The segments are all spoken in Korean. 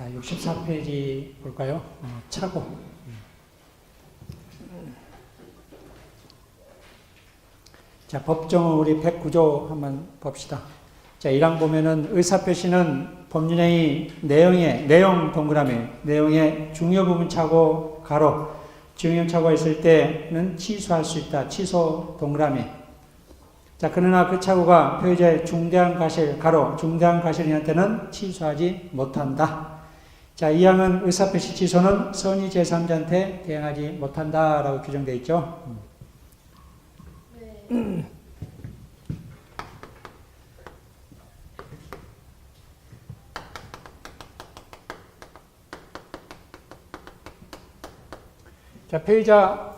자, 64페이지 볼까요? 차고. 자, 법정 우리 109조 한번 봅시다. 자, 1항 보면은 의사표시는 법률행위 내용 동그라미, 내용의 중요 부분 차고 가로, 중요 차고가 있을 때는 취소할 수 있다. 취소 동그라미. 자, 그러나 그 차고가 표의자의 중대한 과실, 가로, 중대한 과실이할 때는 취소하지 못한다. 자, 이 항은 의사표시 취소는 선의 제3자한테 대행하지 못한다라고 규정되어 있죠. 네. 자, 표의자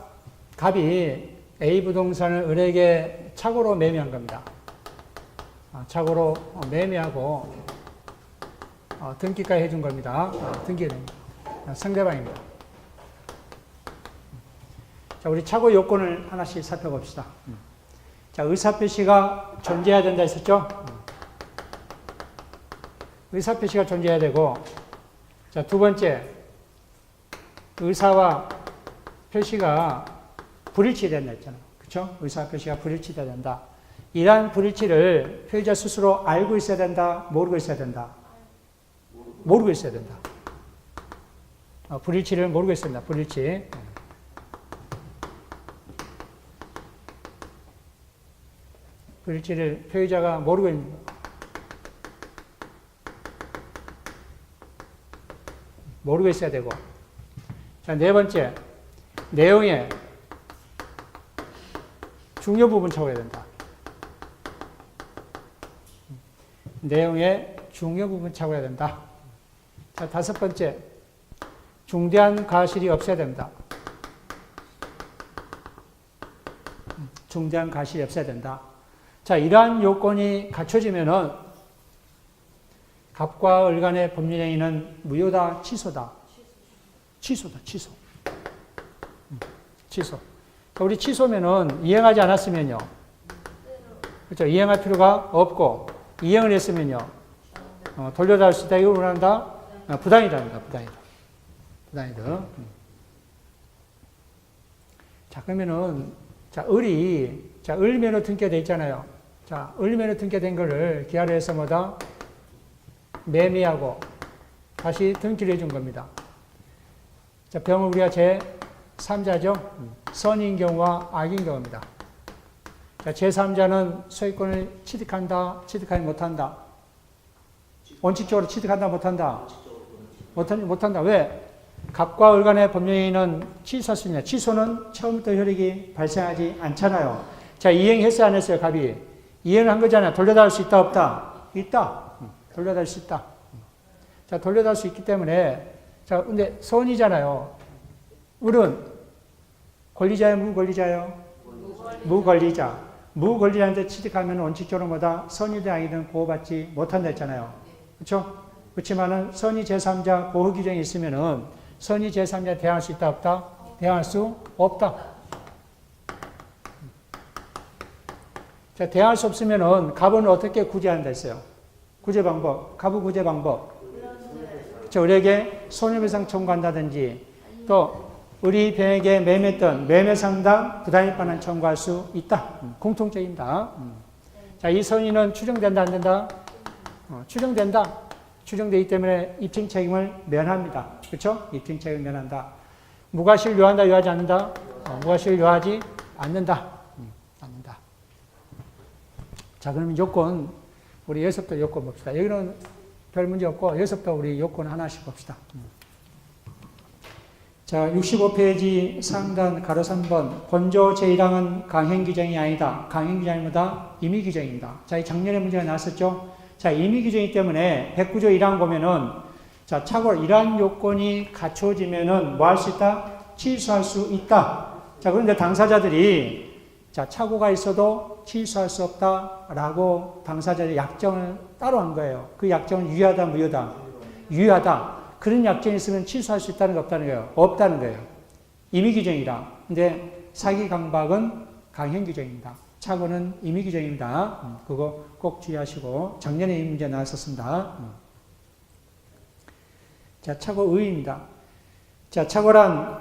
갑이 A 부동산을 을에게 착오로 매매한 겁니다. 착오로 매매하고 등기까지 해준 겁니다. 등기됩니다. 상대방입니다. 자, 우리 착오 요건을 하나씩 살펴봅시다. 자, 의사표시가 존재해야 된다 했었죠? 의사표시가 존재해야 되고, 자, 두 번째, 의사와 표시가 불일치된다 했잖아요. 그쵸? 의사표시가 불일치돼야 된다. 이러한 불일치를 표의자 스스로 알고 있어야 된다? 모르고 있어야 된다? 모르고 있어야 된다. 불일치를 모르고 있어야 된다. 불일치. 불일치를 표의자가 모르고 있는 거. 모르고 있어야 되고. 자, 네 번째. 내용의 중요 부분 차고해야 된다. 내용의 중요 부분 차고해야 된다. 자, 다섯 번째. 중대한 과실이 없어야 된다. 중대한 과실이 없어야 된다. 자, 이러한 요건이 갖춰지면은 갑과 을 간의 법률행위는 무효다, 취소다. 취소다, 취소. 취소. 우리 취소면은 이행하지 않았으면요. 그렇죠. 이행할 필요가 없고, 이행을 했으면요. 돌려달을 수 있다. 이걸 원한다? 부당이다입니다. 부당이다. 부당이다. 자, 그러면은, 자, 을면허 등기되어 있잖아요. 자, 을면허 등기된 거를 기하로 해서 뭐다? 매매하고 다시 등기를 해준 겁니다. 자, 병은 우리가 제3자죠. 선인 경우와 악인 경우입니다. 자, 제3자는 소유권을 취득한다, 취득하지 못한다. 원칙적으로 취득한다, 못한다. 못한다. 왜? 갑과 을 간의 법령행위는 취소할 수 있냐? 취소는 처음부터 효력이 발생하지 않잖아요. 자, 이행했어요, 안 했어요, 갑이? 이행을 한 거잖아요. 돌려달을 수 있다, 없다? 있다. 돌려달 수 있다. 자, 돌려달 수 있기 때문에, 자, 근데 선이잖아요. 을은 권리자예요, 무권리자예요? 무권리자. 무권리자한테 취득하면 원칙적으로 뭐다? 선이든 악이든 보호받지 못한다 했잖아요. 그렇죠? 그렇지만은 선의 제3자 보호 규정이 있으면은 선의 제3자 대항할 수 있다, 없다? 대항할 수 없다. 자, 대항할 수 없으면은 갑은 어떻게 구제한다 했어요? 구제 방법, 갑의 구제 방법. 저 을에게 손해배상 청구한다든지 또 우리 병에게 매매했던 매매상당 부당이익반환 청구할 수 있다. 공통적입니다. 자, 이 선의는 추정된다, 안 된다? 추정된다. 추정되기 때문에 입증 책임을 면합니다. 그렇죠? 입증 책임을 면한다. 무과실 요한다, 요하지 않는다? 무과실 요하지 않는다. 않는다. 자, 그러면 요건 우리 여기서부터 요건 봅시다. 여기는 별 문제 없고 여기서부터 우리 요건 하나씩 봅시다. 자, 65페이지 상단 가로 3번 본조 제1항은 강행규정이 아니다. 강행규정이보다 임의규정입니다. 자, 이 작년에 문제가 나왔었죠. 자, 임의규정이기 때문에 109조 1항 보면은 자, 참고로 이러한 요건이 갖춰지면은 뭐 할 수 있다? 취소할 수 있다. 자, 그런데 당사자들이 자, 착오가 있어도 취소할 수 없다라고 당사자의 약정을 따로 한 거예요. 그 약정은 유효하다, 무효하다? 유효하다. 그런 약정이 있으면 취소할 수 있다는 게 없다는 거예요. 없다는 거예요. 임의규정이라. 근데 사기강박은 강행규정입니다. 착오는 임의규정입니다. 그거 꼭 주의하시고 작년에 이 문제 나왔었습니다. 자, 착오의입니다. 자, 착오란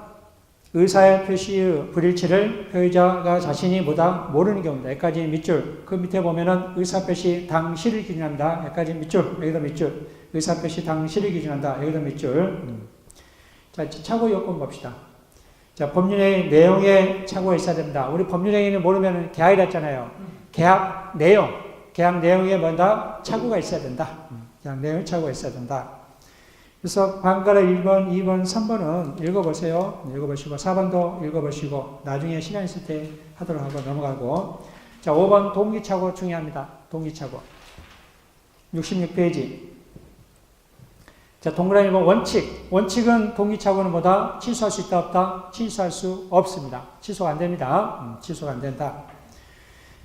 의사의 표시의 불일치를 표의자가 자신이 뭐다 모르는 경우입니다. 여기까지 밑줄. 그 밑에 보면은 의사표시 당시를 기준합니다. 여기까지 밑줄. 여기도 밑줄. 의사표시 당시를 기준한다. 여기도 밑줄. 자, 착오 요건 봅시다. 자, 법률행위 내용에 착오가 있어야 됩니다. 우리 법률행위는 모르면 계약이라 했잖아요. 계약 내용에 뭔가 착오가 있어야 된다. 계약 내용에 착오가 있어야 된다. 그래서 방가로 1번, 2번, 3번은 읽어보세요. 읽어보시고 4번도 읽어보시고 나중에 시간 있을 때 하도록 하고 넘어가고. 자, 5번 동기착오 중요합니다. 동기착오. 66페이지. 자, 동그라미 1번 원칙. 원칙은 동기착오는 뭐다? 취소할 수 있다 없다? 취소할 수 없습니다. 취소가 안 됩니다. 취소가 안 된다.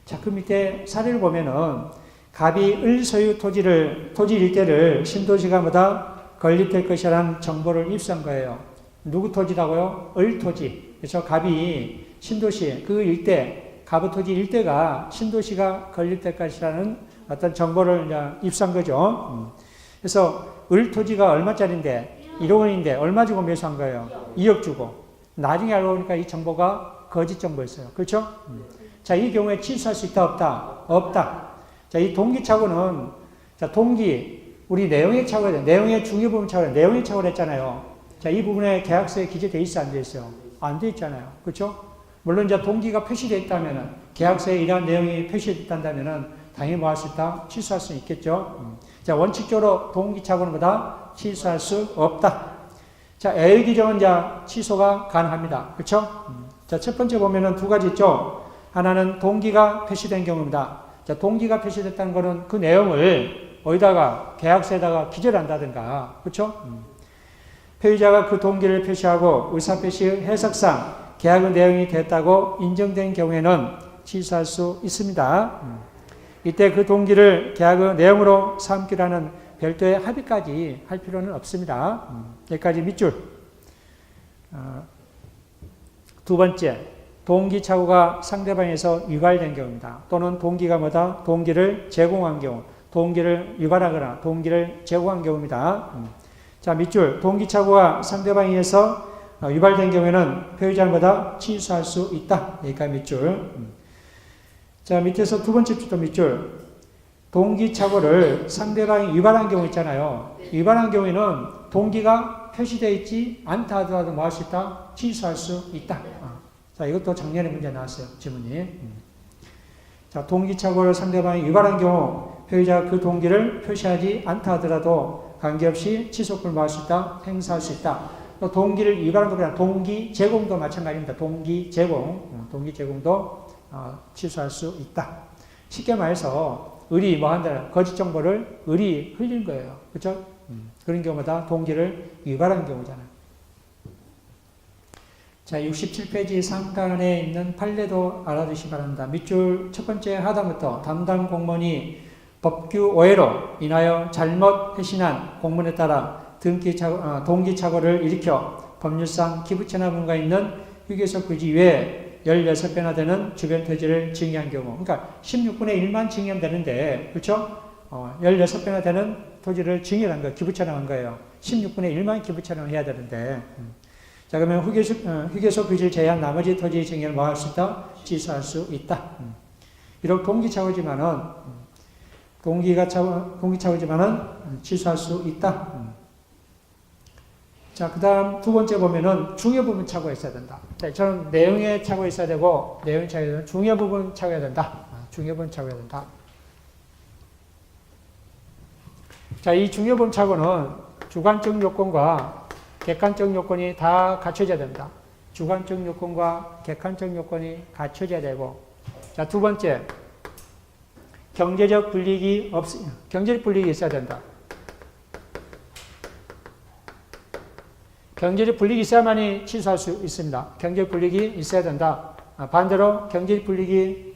자, 그 밑에 사례를 보면은 갑이 을 소유 토지 일대를 신도시가 뭐다? 건립될 것이라는 정보를 입수한 거예요. 누구 토지라고요? 을 토지. 그래서 갑이 신도시 그 일대, 갑의 토지 일대가 신도시가 건립될 것이라는 어떤 정보를 이제 입수한 거죠. 그래서 을 토지가 얼마짜리인데 1억 원인데 얼마 주고 매수한 거예요? 2억 주고. 나중에 알고 보니까 이 정보가 거짓 정보였어요. 그렇죠? 자, 이 경우에 취소할 수 있다 없다? 없다. 자, 이 동기착오는 자, 우리 내용의 착오가 돼. 내용의 중요 부분 착오래. 내용의 착오를 했잖아요. 자, 이 부분에 계약서에 기재되어 있어, 안 되어 있어요? 안 되어 있잖아요. 그렇죠? 물론 이제 동기가 표시되어 있다면은, 계약서에 이러한 내용이 표시되어 있다면은, 당연히 뭐 할 수 있다? 취소할 수 있겠죠? 자, 원칙적으로 동기 착오는 뭐다? 취소할 수 없다. 자, A의 규정은 이제 취소가 가능합니다. 그렇죠? 자, 첫 번째 보면은 두 가지 있죠? 하나는 동기가 표시된 경우입니다. 자, 동기가 표시됐다는 거는 그 내용을 어디다가 계약서에다가 기재를 한다든가, 그렇죠? 표의자가 그 동기를 표시하고 의사표시의 해석상 계약의 내용이 됐다고 인정된 경우에는 취소할 수 있습니다. 이때 그 동기를 계약의 내용으로 삼기로 하는 별도의 합의까지 할 필요는 없습니다. 여기까지 밑줄. 두 번째, 동기착오가 상대방에서 유발된 경우입니다. 또는 동기가 뭐다? 동기를 제공한 경우. 동기를 유발하거나 동기를 제공한 경우입니다. 자, 밑줄. 동기착오가 상대방에 의해서 유발된 경우에는 표의자는 뭐다? 취소할 수 있다. 여기까지 밑줄. 자, 밑에서 두 번째 줄도 밑줄. 동기착오를 상대방이 유발한 경우 있잖아요. 유발한 경우에는 동기가 표시되어 있지 않다 하더라도 뭐 할 수 있다? 취소할 수 있다. 자, 이것도 작년에 문제 나왔어요. 지문이. 자, 동기착오를 상대방이 유발한 경우 표의자가 그 동기를 표시하지 않다 하더라도 관계없이 취소권을 뭐 할 수 있다? 행사할 수 있다. 또 동기를 유발한 것보다 동기 제공도 마찬가지입니다. 동기 제공도 취소할 수 있다. 쉽게 말해서 을이 뭐 한다? 거짓 정보를 을이 흘린 거예요. 그렇죠? 그런 경우마다 동기를 유발한 경우잖아요. 자, 67페이지 상단에 있는 판례도 알아두시기 바랍니다. 밑줄 첫 번째 하단부터 담당 공무원이 법규 오해로 인하여 잘못 회신한 공문에 따라 동기착오를 일으켜 법률상 기부채납문과 있는 휴게소 부지 외에 16배나 되는 주변 토지를 증여한 경우. 그러니까 16분의 1만 증여하면 되는데, 그렇죠? 16배나 되는 토지를 증여한 거예요. 기부채납한 거예요. 16분의 1만 기부채납을 해야 되는데. 자, 그러면 휴게소 부지를 제외한 나머지 토지 증여를 뭐 할 수 있다? 취소할 수 있다. 비록 동기착오지만은 취소할 수 있다. 자, 그 다음 두 번째 보면은 중요 부분 착오가 있어야 된다. 자, 저는 내용에 착오가 있어야 되고, 내용에 착오가 있어야 되고, 중요 부분 착오가 된다. 중요 부분 착오가 된다. 자, 이 중요 부분 착오는 주관적 요건과 객관적 요건이 다 갖춰져야 된다. 주관적 요건과 객관적 요건이 갖춰져야 되고, 자, 두 번째, 경제적 불이익이 있어야 된다. 경제적 불이익이 있어야만이 취소할 수 있습니다. 경제적 불이익이 있어야 된다. 반대로 경제적 불이익이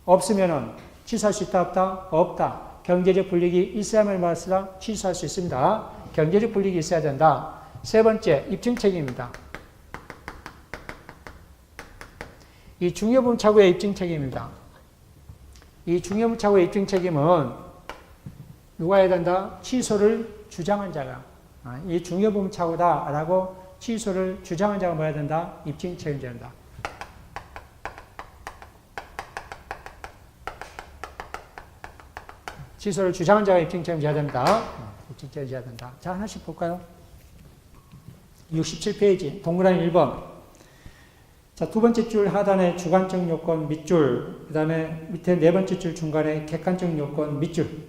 없으면은 취소할 수 있다 없다? 없다. 경제적 불이익이 있어야만 취소할 수 있습니다. 경제적 불이익이 있어야 된다. 세 번째, 입증 책임입니다. 이 중요부분 착오의 입증 책임입니다. 이 중요부분 착오의 입증 책임은 누가 해야 된다? 취소를 주장한 자가. 이 중요부분 착오다라고 취소를 주장한 자가 뭐야 된다? 입증 책임져야 된다. 취소를 주장한 자가 입증 책임져야 된다. 입증 책임져야 된다. 자, 하나씩 볼까요? 67페이지 동그라미 1번. 자, 두 번째 줄 하단에 주관적 요건 밑줄, 그 다음에 밑에 네 번째 줄 중간에 객관적 요건 밑줄.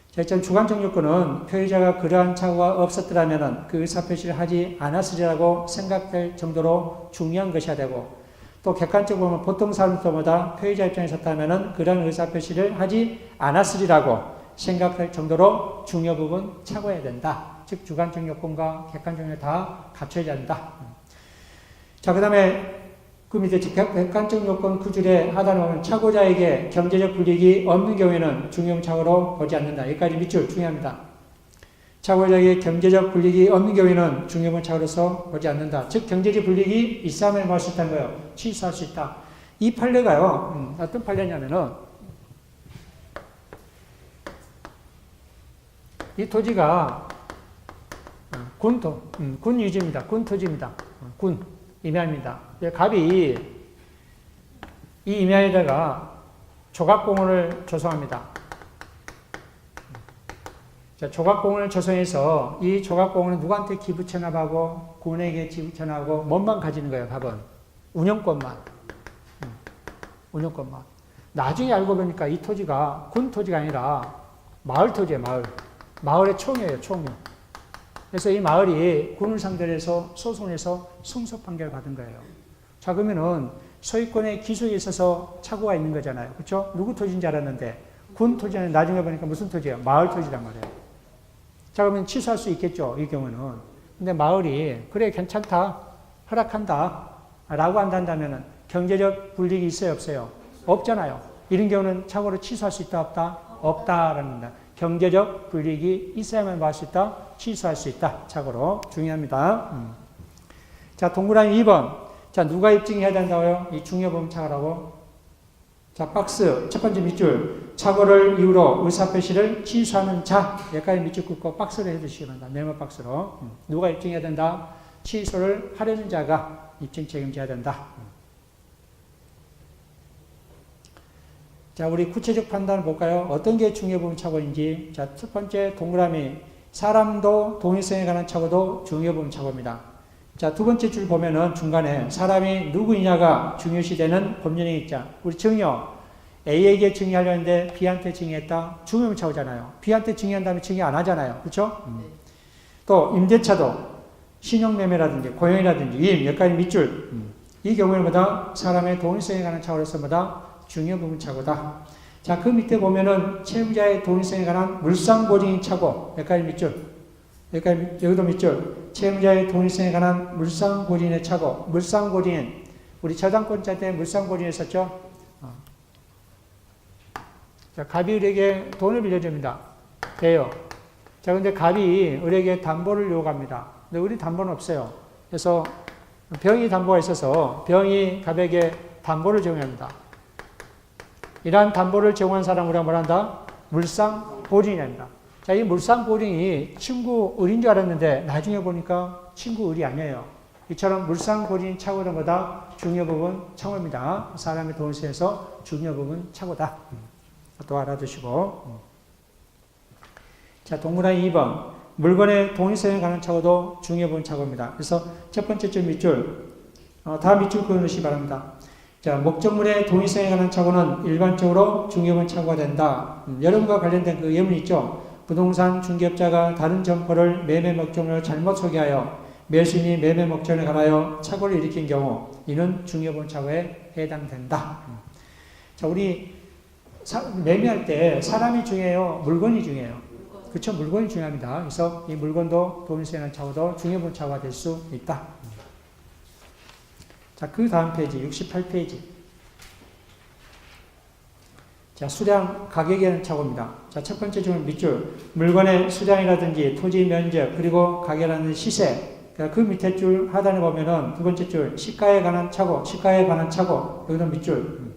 자, 일단 주관적 요건은 표의자가 그러한 착오가 없었더라면 그 의사표시를 하지 않았으리라고 생각될 정도로 중요한 것이어야 되고, 또 객관적으로 보면 보통 사람들보다 표의자 입장에 섰다면 그런 의사표시를 하지 않았으리라고 생각될 정도로 중요 부분 착오해야 된다. 즉 주관적 요건과 객관적 요건이 다 갖춰야 된다. 자, 그 다음에 그 밑에 객관적 요건 구줄에 하단에 보면 착오자에게 경제적 불이익이 없는 경우에는 중요 착오로 보지 않는다. 여기까지 밑줄 중요합니다. 착오자에게 경제적 불이익이 없는 경우에는 중요 착오로서 보지 않는다. 즉 경제적 불이익이 있으면 할 수 있다는 거예요. 취소할 수 있다. 이 판례가요. 어떤 판례냐면은 이 토지가 군 유지입니다. 군 토지입니다. 군 임야입니다. 갑이 이 임야에다가 조각공원을 조성합니다. 자, 조각공원을 조성해서 이 조각공원은 누구한테 기부 체납하고 군에게 기부 체납하고 뭔만 가지는 거예요. 갑은 운영권만. 운영권만. 나중에 알고 보니까 이 토지가 군 토지가 아니라 마을 토지예요. 마을의 총회예요. 총회. 그래서 이 마을이 군을 상대로 해서 소송해서 승소 판결을 받은 거예요. 자, 그러면은 소유권의 기소에 있어서 착오가 있는 거잖아요. 그렇죠? 누구 토지인지 알았는데 군 토지는 나중에 보니까 무슨 토지예요? 마을 토지란 말이에요. 자, 그러면 취소할 수 있겠죠. 이 경우는. 근데 마을이 그래 괜찮다. 허락한다. 라고 한다면 경제적 불이익이 있어요? 없어요? 없잖아요. 이런 경우는 착오로 취소할 수 있다? 없다? 없다라는 겁니다. 경제적 불이익이 있어야만 뭐 할 수 있다? 취소할 수 있다. 착오로 중요합니다. 자, 동그라미 2번. 자, 누가 입증해야 된다고요? 이 중요부분 착오라고. 자, 박스 첫 번째 밑줄. 착오를 이유로 의사표시를 취소하는 자. 여기까지 밑줄 긋고 박스를 해주시기 바랍니다. 네모 박스로. 누가 입증해야 된다? 취소를 하려는 자가 입증 책임져야 된다. 자, 우리 구체적 판단을 볼까요? 어떤 게 중요부분 착오인지. 자, 첫 번째 동그라미. 사람도 동일성에 관한 착오도 중요부분 착오입니다. 자, 두 번째 줄 보면은 중간에 사람이 누구이냐가 중요시되는 법률행 입장. 우리 증여. A에게 증여하려는데 B한테 증여했다. 중요부분 착오잖아요. B한테 증여한 다음에 증여 안 하잖아요. 그렇죠? 또 임대차도 신용매매라든지 고용이라든지 위임, 여기까지 밑줄. 이 경우에는 뭐다? 사람의 동일성에 관한 착오로서 뭐다? 중요 부분 착오다. 자, 그 밑에 보면은 채무자의 동일성에 관한 물상보증인 착오. 여기까지 밑줄. 여기도 밑줄. 채무자의 동일성에 관한 물상보증인의 착오. 물상보증인. 우리 저당권자 때 물상보증인 했었죠? 자, 갑이 을에게 돈을 빌려줍니다. 돼요. 자, 근데 갑이 을에게 담보를 요구합니다. 근데 을이 담보는 없어요. 그래서 병이 담보가 있어서 병이 갑에게 담보를 제공합니다. 이러한 담보를 제공한 사람을 우리가 뭐라 한다? 물상보증인입니다. 자, 이 물상보증이 친구 을인 줄 알았는데 나중에 보니까 친구 을이 아니에요. 이처럼 물상보증인 착오는 뭐다? 중요 부분 착오입니다. 사람의 동일성에서 중요 부분 착오다. 또 알아두시고. 자, 동그라미 2번. 물건의 동일성에 관한 착오도 중요 부분 착오입니다. 그래서 첫 번째 줄 밑줄. 다음 밑줄 그어놓으시기 바랍니다. 자, 목적물의 동일성에 관한 착오는 일반적으로 중요부분 착오가 된다. 여러분과 관련된 그 예문 있죠? 부동산 중개업자가 다른 점포를 매매 목적물을 잘못 소개하여 매수인이 매매 목적에 관하여 착오를 일으킨 경우 이는 중요부분 착오에 해당된다. 자, 우리 매매할 때 사람이 중요해요? 물건이 중요해요? 그렇죠? 물건이 중요합니다. 그래서 이 물건도 동일성에 관한 착오도 중요부분 착오가 될 수 있다. 자, 그 다음 페이지 68페이지. 자, 수량 가격에 대한 착오입니다. 자, 첫 번째 줄 밑줄. 물건의 수량이라든지 토지 면적 그리고 가격이라는 시세. 그 밑에 줄 하단에 보면은 두 번째 줄 시가에 관한 착오, 시가에 관한 착오. 여기도 밑줄.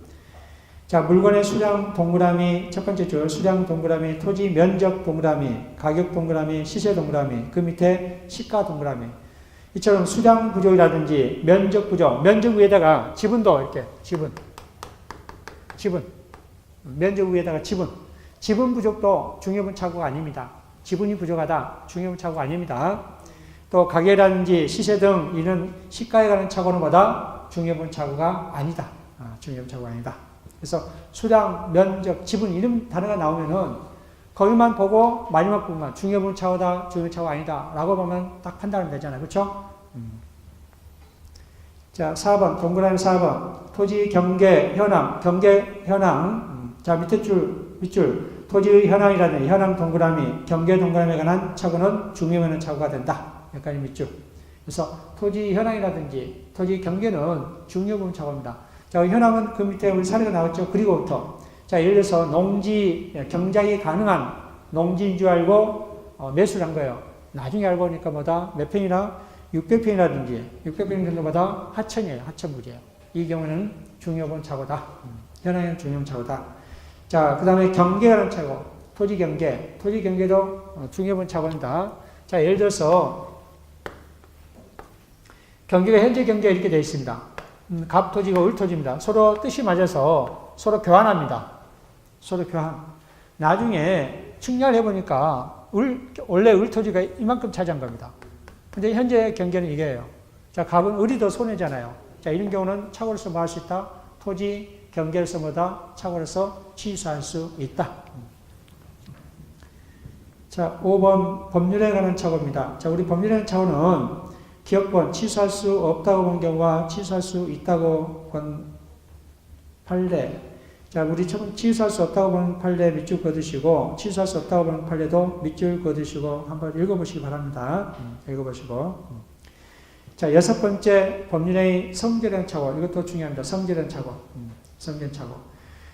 자, 물건의 수량 동그라미, 첫 번째 줄, 수량 동그라미, 토지 면적 동그라미, 가격 동그라미, 시세 동그라미, 그 밑에 시가 동그라미. 이처럼 수량 부족이라든지 면적 부족, 면적 위에다가 지분도 이렇게, 지분. 면적 위에다가 지분. 지분 부족도 중요분 착오가 아닙니다. 지분이 부족하다, 중요분 착오가 아닙니다. 또 가격이라든지 시세 등 이런 시가에 관한 착오는 뭐다? 중요분 착오가 아니다. 중요분 착오가 아니다. 그래서 수량, 면적, 지분 이런 단어가 나오면은 거기만 보고 마지막 부분만 중요분 착오다, 중요분 착오가 아니다 라고 보면 딱 판단하면 되잖아요. 그렇죠? 자, 4번 동그라미 4번 토지 경계 현황, 경계 현황. 자, 밑에 줄, 밑줄 토지의 현황이라든지 현황 동그라미, 경계 동그라미에 관한 착오는 중요면 착오가 된다. 여기까지 밑줄. 그래서 토지 현황이라든지 토지 경계는 중요분 착오입니다. 자, 현황은 그 밑에 우리 사례가 나왔죠. 그리고부터. 자, 예를 들어서 농지, 경작이 가능한 농지인 줄 알고 매수를 한 거예요. 나중에 알고 보니까 뭐다? 몇 평이나 600평이라든지 600평 정도보다 하천이에요. 하천물이에요. 이 경우는 중요분 착오다. 현황은 중요분 착오다. 자, 그 다음에 경계라는 착오. 토지 경계. 토지 경계도 중요분 착오입니다. 자, 예를 들어서 경계가 현재 경계가 이렇게 되어 있습니다. 갑토지가 을토지입니다. 서로 뜻이 맞아서 서로 교환합니다. 서로 교환. 나중에 측량을 해보니까 원래 을토지가 이만큼 차지한 겁니다. 근데 현재 경계는 이게예요. 자, 갑은 을이 더 손해잖아요. 자, 이런 경우는 착오로서 뭐 할 수 있다? 토지 경계로서 뭐다? 착오로서 취소할 수 있다. 자, 5번 법률에 관한 착오입니다. 자, 우리 법률에 관한 착오는 기업권 취소할 수 없다고 본 경우와 취소할 수 있다고 본 판례. 자, 우리 처음 취소할 수 없다고 본 판례 밑줄 그어두시고 취소할 수 없다고 본 판례도 밑줄 그어두시고 한번 읽어보시기 바랍니다. 읽어보시고. 자, 6번째 법률의 성질의 착오. 이것도 중요합니다. 성질의 착오. 성질 착오.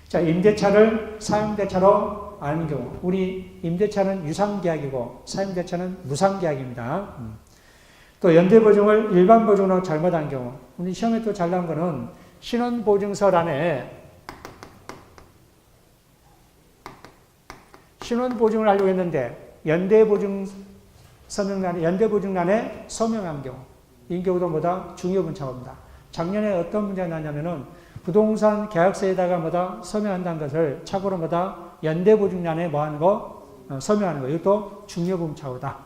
자, 임대차를 사용대차로 아는 경우. 우리 임대차는 유상계약이고 사용대차는 무상계약입니다. 또 연대보증을 일반보증으로 잘못한 경우. 우리 시험에 또 잘 나온 거는 신원보증서란에 신원보증을 하려고 했는데 연대보증란에 서명한 경우. 이 경우도 뭐다? 중요분 착오입니다. 작년에 어떤 문제가 나냐면은 부동산 계약서에다가 뭐다? 서명한다는 것을 착오로 뭐다? 연대보증란에 뭐 하는 거? 서명하는 거. 이것도 중요분 착오다.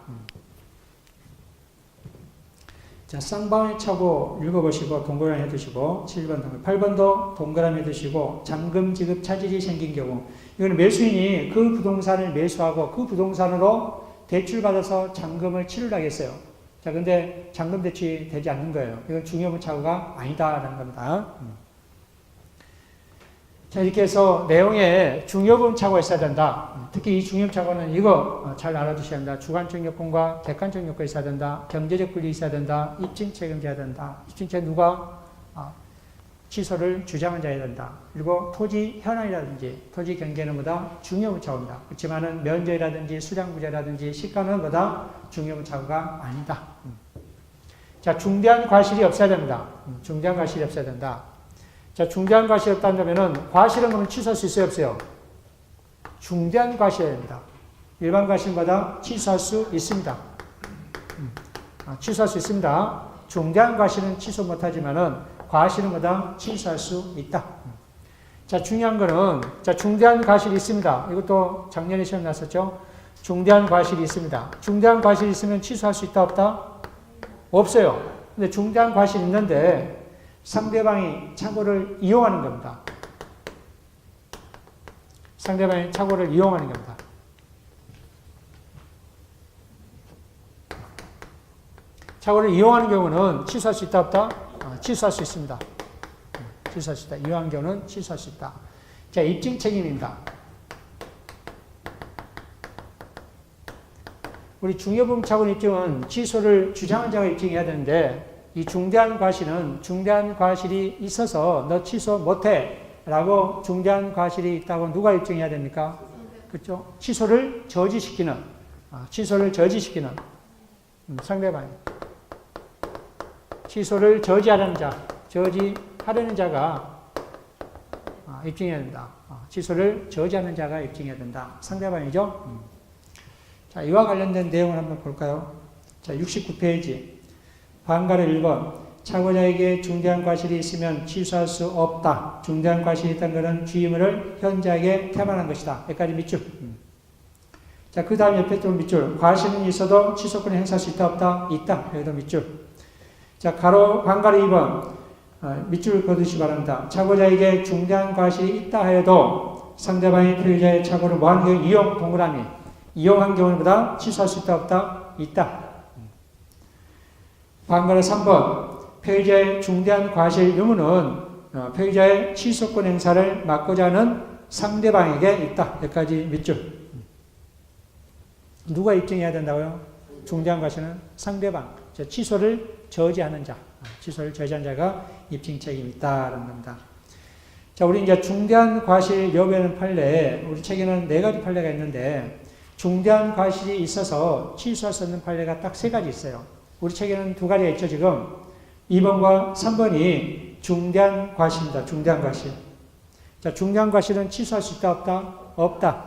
자, 쌍방울 착오 읽어보시고 동그라미 해두시고 7번 동그라미, 8번도 동그라미 해두시고 잔금 지급 차질이 생긴 경우. 이거는 매수인이 그 부동산을 매수하고 그 부동산으로 대출받아서 잔금을 치르려 했어요. 자, 근데 잔금 대출이 되지 않는 거예요. 이건 중요분 착오가 아니다라는 겁니다. 자, 이렇게 해서 내용에 중요분 착오가 있어야 된다. 특히 이 중요분 착오는 이거 잘 알아두셔야 된다. 주관적 요건과 객관적 요건이 있어야 된다. 경제적 권리 있어야 된다. 입증 책임져야 된다. 입증책 누가 취소를 주장한 자여야 된다. 그리고 토지 현황이라든지 토지 경계는 뭐다? 중요분 착오입니다. 그렇지만은 면적이라든지 수량 부재라든지 시가는 뭐다? 중요분 착오가 아니다. 자, 중대한 과실이 없어야 됩니다. 중대한 과실이 없어야 된다. 자, 중대한 과실이 없다면은 과실은 그러면 취소할 수 있어요, 없어요? 중대한 과실이어야 됩니다. 일반 과실마다 취소할 수 있습니다. 취소할 수 있습니다. 중대한 과실은 취소 못하지만은 과실은 뭐다? 취소할 수 있다. 자, 중요한 거는 자, 중대한 과실이 있습니다. 이것도 작년에 시험 났었죠. 중대한 과실이 있습니다. 중대한 과실이 있으면 취소할 수 있다, 없다? 없어요. 근데 중대한 과실이 있는데 상대방이 착오를 이용하는 겁니다. 상대방이 착오를 이용하는 겁니다. 착오를 이용하는 경우는 취소할 수 있다, 없다? 취소할 수 있습니다. 취소할 수 있다. 이용하는 경우는 취소할 수 있다. 자, 입증 책임입니다. 우리 중요분 착오 입증은 취소를 주장한 자가 입증해야 되는데 이 중대한 과실은 중대한 과실이 있어서 너 취소 못해 라고 중대한 과실이 있다고 누가 입증해야 됩니까? 그렇죠? 취소를 저지시키는 상대방이 취소를 저지하려는 자, 저지하려는 자가 입증해야 된다. 취소를 저지하는 자가 입증해야 된다. 상대방이죠. 자, 이와 관련된 내용을 한번 볼까요? 자, 69페이지. 반가로 1번. 차고자에게 중대한 과실이 있으면 취소할 수 없다. 중대한 과실이 있다는 것은 주의무를 현저하게 태만한 것이다. 여기까지 밑줄. 자, 그 다음 옆에 또 밑줄. 과실은 있어도 취소권을 행사할 수 있다, 없다? 있다. 여기도 밑줄. 자, 반가로 2번. 밑줄 그어두시기 바랍니다. 차고자에게 중대한 과실이 있다 하여도 상대방이 피해자의 차고를 뭐하는 경우 이용, 동그라미. 이용한 경우보다 취소할 수 있다, 없다? 있다. 반가로 3번. 피해자의 중대한 과실 유무는 피해자의 취소권 행사를 막고자 하는 상대방에게 있다. 여기까지 밑줄. 누가 입증해야 된다고요? 중대한 과실은 상대방. 취소를 저지하는 자. 취소를 저지한 자가 입증 책임이 있다라는 겁니다. 자, 우리 이제 중대한 과실 여부에는 판례, 우리 책에는 4가지 판례가 있는데, 중대한 과실이 있어서 취소할 수 없는 판례가 딱 3가지 있어요. 우리 책에는 2가지가 있죠, 지금. 2번과 3번이 중대한 과실입니다. 중대한 과실. 자, 중대한 과실은 취소할 수 있다, 없다? 없다.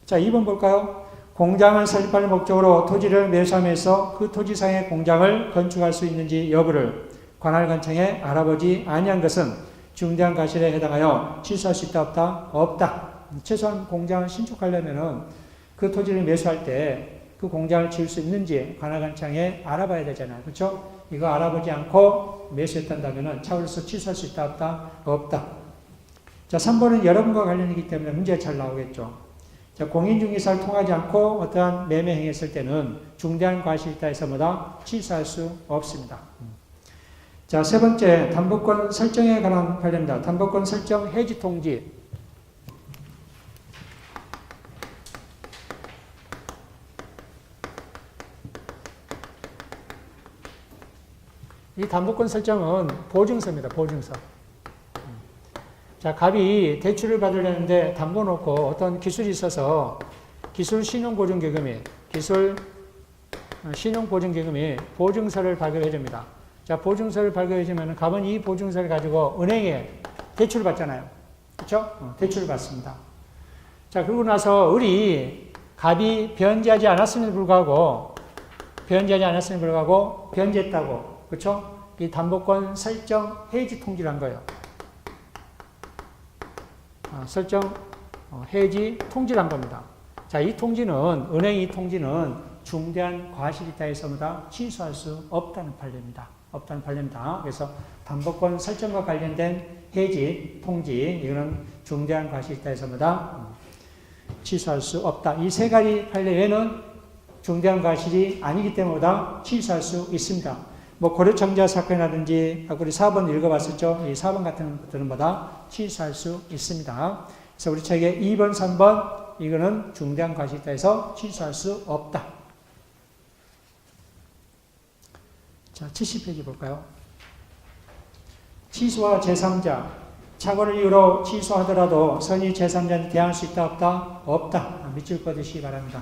자, 2번 볼까요? 공장을 설립할 목적으로 토지를 매수하면서 그 토지상의 공장을 건축할 수 있는지 여부를 관할관청에 알아보지 아니한 것은 중대한 과실에 해당하여 취소할 수 있다, 없다? 없다. 최소한 공장을 신축하려면은 그 토지를 매수할 때 그 공장을 지을 수 있는지 관할관청에 알아봐야 되잖아요. 그렇죠? 이거 알아보지 않고 매수했단다면은 차후로서 취소할 수 있다, 없다? 없다. 자, 3번은 여러분과 관련이기 때문에 문제가 잘 나오겠죠. 자, 공인중개사를 통하지 않고 어떠한 매매 행했을 때는 중대한 과실이 있다 해서 뭐다? 취소할 수 없습니다. 자, 3번째, 담보권 설정에 관한 판례입니다. 담보권 설정 해지 통지. 이 담보권 설정은 보증서입니다. 보증서. 자, 갑이 대출을 받으려는데 담보 놓고 어떤 기술이 있어서 기술 신용보증기금이 보증서를 발급해 줍니다. 자, 보증서를 발급해 주면 갑은 이 보증서를 가지고 은행에 대출을 받잖아요. 그렇죠? 대출을 받습니다. 자, 그러고 나서 갑이 변제하지 않았음에도 불구하고 변제했다고. 그렇죠? 이 담보권 설정 해지 통지를 한 거예요. 설정 해지 통지를 한 겁니다. 자, 은행이 통지는 중대한 과실이 있다 해서 취소할 수 없다는 판례입니다. 그래서 담보권 설정과 관련된 해지 통지, 이거는 중대한 과실이 있다 해서 취소할 수 없다. 이 3가지 판례 외에는 중대한 과실이 아니기 때문에 취소할 수 있습니다. 뭐 고려청자 사건이라든지 우리 4번 읽어봤었죠. 이 4번 같은 것들은 취소할 수 있습니다. 그래서 우리 책에 2번, 3번 이거는 중대한 과실이 있다 해서 취소할 수 없다. 자, 70페이지 볼까요? 취소와 제3자. 착오를 이유로 취소하더라도 선의 제3자한테 대항할 수 있다, 없다? 없다. 밑줄 꺼두시기 바랍니다.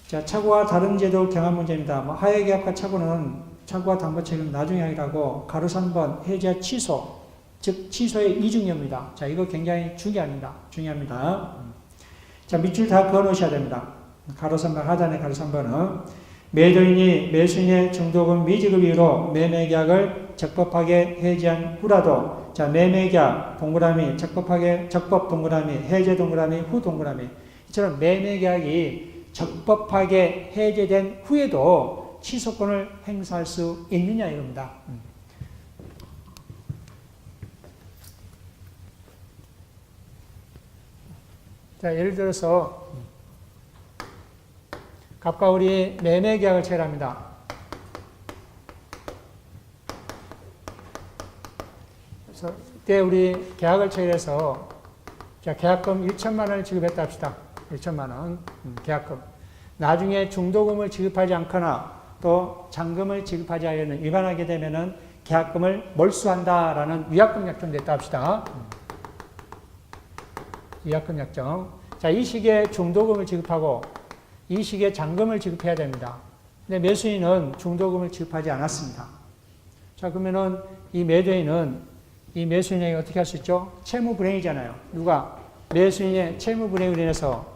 자, 착오와 다른 제도 경한 문제입니다. 하회계약과 착오와 담보책임은 나중에 하기라고 가로 3번 해지와 취소, 즉 취소의 이중여입니다. 자, 이거 굉장히 중요합니다. 자, 밑줄 다 그어 놓으셔야 됩니다. 가로 3번 하단의 가로 3번은 매도인이 매수인의 중도금 미지급 이유로 매매계약을 적법하게 해지한 후라도, 자, 매매계약 동그라미 적법 동그라미 해제 동그라미 후 동그라미, 이처럼 매매계약이 적법하게 해제된 후에도 취소권을 행사할 수 있느냐 이겁니다. 자, 예를 들어서 갑과 을이 매매계약을 체결합니다. 그래서 그때 우리 계약을 체결해서 자, 계약금 1천만 원을 지급했다 합시다. 1천만 원 계약금. 나중에 중도금을 지급하지 않거나 또 잔금을 지급하지 않으면 위반하게 되면은 계약금을 몰수한다라는 위약금 약정됐다 합시다. 위약금 약정. 자, 이 시기에 중도금을 지급하고 이 시기에 잔금을 지급해야 됩니다. 근데 매수인은 중도금을 지급하지 않았습니다. 자, 그러면은 이 매도인은 이 매수인에게 어떻게 할 수 있죠? 채무 불행이잖아요. 누가? 매수인의 채무 불행으로 인해서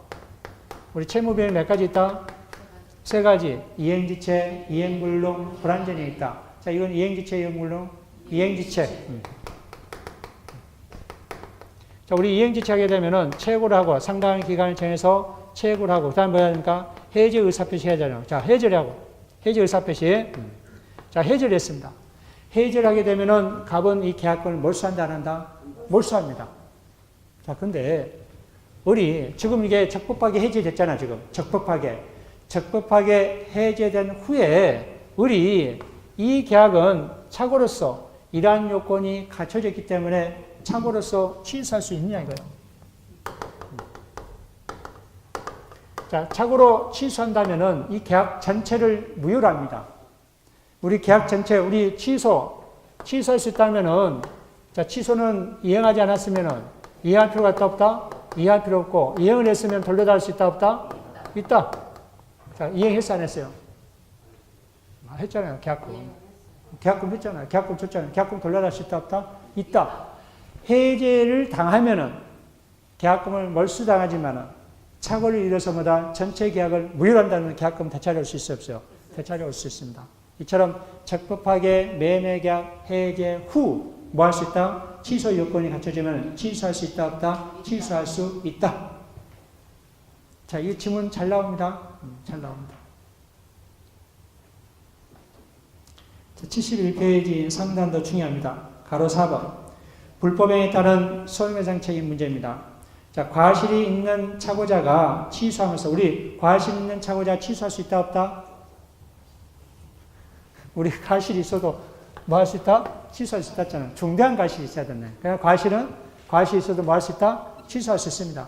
우리 채무 불행 몇 가지 있다? 세 가지. 이행지체, 이행불능, 불완전이 있다. 자, 이건 이행지체, 이행불능, 이행지체. 자, 우리 이행지체 하게 되면은 채굴을 하고 상당한 기간을 정해서 채굴을 하고 그다음 뭐야 됩니까? 해지 의사표시 해야 되잖아요. 자, 해지를 하고 해지 의사표시. 자, 해지를 했습니다. 해지를 하게 되면은 갑은 이 계약권을 몰수한다 안 한다? 몰수합니다. 자, 근데 우리 지금 이게 적법하게 해지됐잖아, 지금. 적법하게 해제된 후에 우리 이 계약은 착오로서 이러한 요건이 갖춰져 있기 때문에 착오로서 취소할 수 있느냐 이거예요. 자, 착오로 취소한다면은 이 계약 전체를 무효로 합니다. 우리 계약 전체, 우리 취소할 수 있다면은, 자, 취소는 이행하지 않았으면은 이행할 필요가 있다, 없다? 이행할 필요 없고, 이행을 했으면 돌려달을 수 있다, 없다? 있다. 자, 이행했어, 안 했어요? 했잖아요, 계약금. 계약금 했잖아요. 계약금 줬잖아요. 계약금 돌려달을 수 있다, 없다? 있다. 해제를 당하면은 계약금을 몰수당하지만은 착오를 이뤄서 뭐다? 전체 계약을 무효로 한다면 계약금 되찾아올 수 있어요, 없어요? 되찾아올 수 있습니다. 이처럼 적법하게 매매계약 해제 후 뭐 할 수 있다? 취소 요건이 갖춰지면 취소할 수 있다, 없다? 취소할 수 있다. 자, 이 지문 잘 나옵니다. 잘 나옵니다. 71페이지 상단도 중요합니다. 가로 4번. 불법행위에 따른 손해배상 책임 문제입니다. 자, 과실이 있는 착오자가 취소하면서 우리 과실 있는 착오자 취소할 수 있다, 없다? 우리 과실이 있어도 뭐 할 수 있다? 취소할 수 있다 했잖아요. 중대한 과실이 있어야 되네. 그러니까 과실이 있어도 뭐 할 수 있다? 취소할 수 있습니다.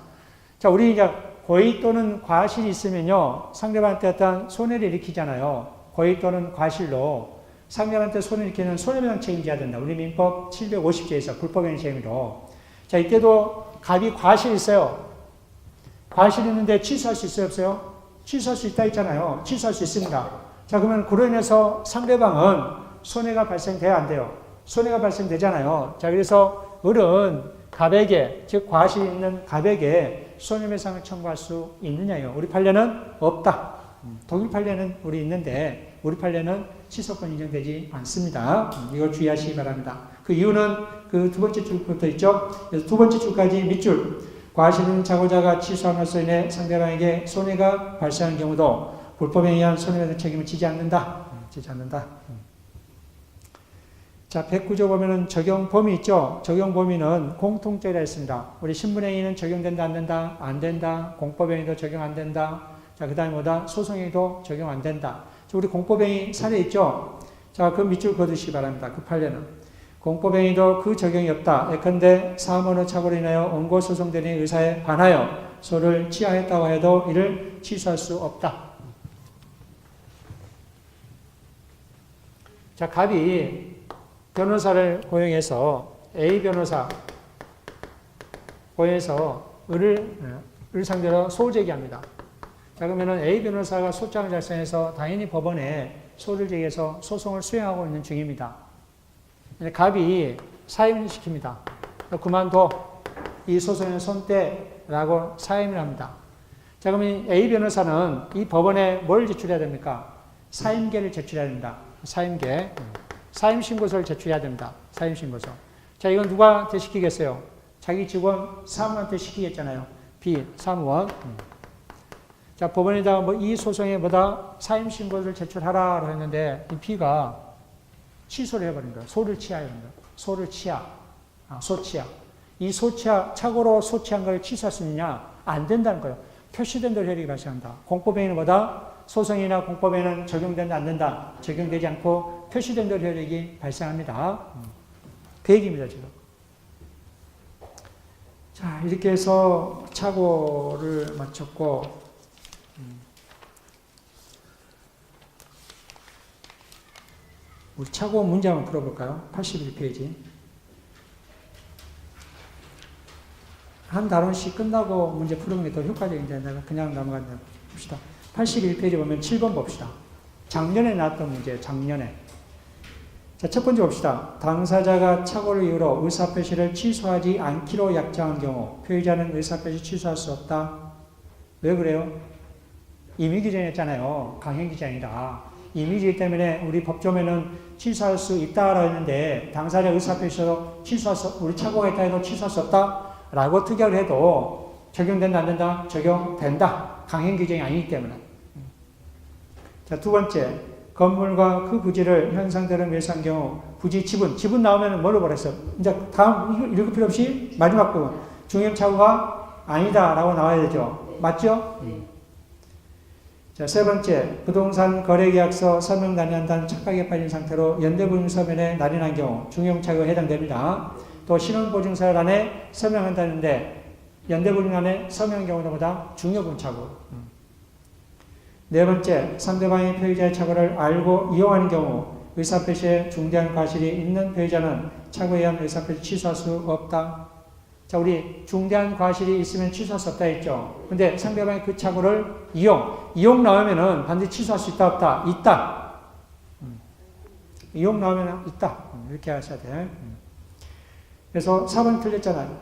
자, 우리 이제 고의 또는 과실이 있으면요, 상대방한테 어떤 손해를 일으키잖아요. 고의 또는 과실로 상대방한테 손해를 일으키는 손해배상 책임져야 된다. 우리 민법 750조에서 불법행위 책임으로. 자, 이때도 갑이 과실이 있어요. 과실이 있는데 취소할 수 있어요, 없어요? 취소할 수 있다 했잖아요. 취소할 수 있습니다. 자, 그러면 그로 인해서 상대방은 손해가 발생돼야 안 돼요. 손해가 발생되잖아요. 자, 그래서 을은 갑에게, 즉 과실이 있는 갑에게 손해배상을 청구할 수 있느냐요. 우리 판례는 없다. 독일 판례는 우리 있는데 우리 판례는 취소권 인정되지 않습니다. 이걸 주의하시기 바랍니다. 그 이유는 그 두 번째 줄부터 있죠. 그래서 두 번째 줄까지 밑줄. 과실 있는 착오자가 취소함으로써 인해 상대방에게 손해가 발생한 경우도 불법에 의한 손해배상 책임을 지지 않는다. 지지 않는다. 자, 109조 보면은 적용 범위 있죠? 적용 범위는 공통적이라 했습니다. 우리 신분행위는 적용된다, 안 된다? 안 된다. 공법행위도 적용 안 된다. 자, 그 다음에 뭐다? 소송행위도 적용 안 된다. 자, 우리 공법행위 사례 있죠? 자, 그 밑줄 그어두시기 바랍니다. 그 판례는. 공법행위도 그 적용이 없다. 예컨대 사업원의 착오로 인하여 원고 소송되는 의사에 반하여 소를 취하했다고 해도 이를 취소할 수 없다. 자, 갑이 변호사를 고용해서 A 변호사 고용해서 을 상대로 소를 제기합니다. 자, 그러면은 A 변호사가 소장을 작성해서 당연히 법원에 소를 제기해서 소송을 수행하고 있는 중입니다. 갑이 사임을 시킵니다. 그만둬. 이 소송의 손대라고 사임을 합니다. 자, 그러면 A 변호사는 이 법원에 뭘 제출해야 됩니까? 사임계를 제출해야 됩니다. 사임계. 사임신고서를 제출해야 됩니다. 사임신고서. 자, 이건 누구한테 시키겠어요? 자기 직원 사무원한테 시키겠잖아요. B, 사무원. 자, 법원에다가 뭐 이 소송에 뭐다? 사임신고서를 제출하라고 했는데, 이 B가 취소를 해버린 거예요. 소를 취하야 된다. 소를 취하. 소취하. 이 소취하, 착오로 소취한 걸 취소할 수 있느냐? 안 된다는 거예요. 표시된 대로 혈액이 발생한다. 공법행위는 뭐다? 소송이나 공법에는 적용된다, 안 된다. 적용되지 않고 표시된 대로 혈액이 발생합니다. 그 얘기입니다, 지금. 자, 이렇게 해서 착오를 마쳤고, 우리 착오 문제 한번 풀어볼까요? 81페이지. 한 단원씩 끝나고 문제 푸는 게 더 효과적인데 내가 그냥 넘어간다 봅시다. 81페이지 보면 7번 봅시다. 작년에 나왔던 문제예요. 작년에 자, 첫 번째 봅시다. 당사자가 착오를 이유로 의사표시를 취소하지 않기로 약정한 경우 표의자는 의사표시 취소할 수 없다. 왜 그래요? 임의규정이었잖아요. 강행규정이다. 임의주의 때문에 우리 법조면은 취소할 수 있다라고 했는데 당사자 의사표시로 취소할 수, 우리 착오가 있다 해도 취소할 수 없다라고 특약을 해도 적용된다 안 된다? 적용된다. 강행규정이 아니기 때문에. 자, 두 번째. 건물과 그 부지를 현상대로 묘사한 경우 부지 지분 나오면 뭘로 버렸어? 이제 다음 읽을 필요 없이 마지막 부분 중형착오가 아니다라고 나와야 되죠. 맞죠? 자, 세 번째, 부동산 거래계약서 서명 난이한다는 착각에 빠진 상태로 연대보증서면에 날인한 경우 중형착오에 해당됩니다. 또 신원보증서란에 서명한다는데 연대보증란에 서명한 경우는 보다 중형착오. 네 번째, 상대방이 표의자의 착오를 알고 이용하는 경우 의사표시에 중대한 과실이 있는 표의자는 착오에 의한 의사표시 취소할 수 없다. 자, 우리 중대한 과실이 있으면 취소할 수 없다 했죠. 근데 상대방이 그 착오를 이용 나오면은 반드시 취소할 수 있다 없다? 있다. 이용 나오면 있다. 이렇게 하셔야 돼. 그래서 4번 틀렸잖아요.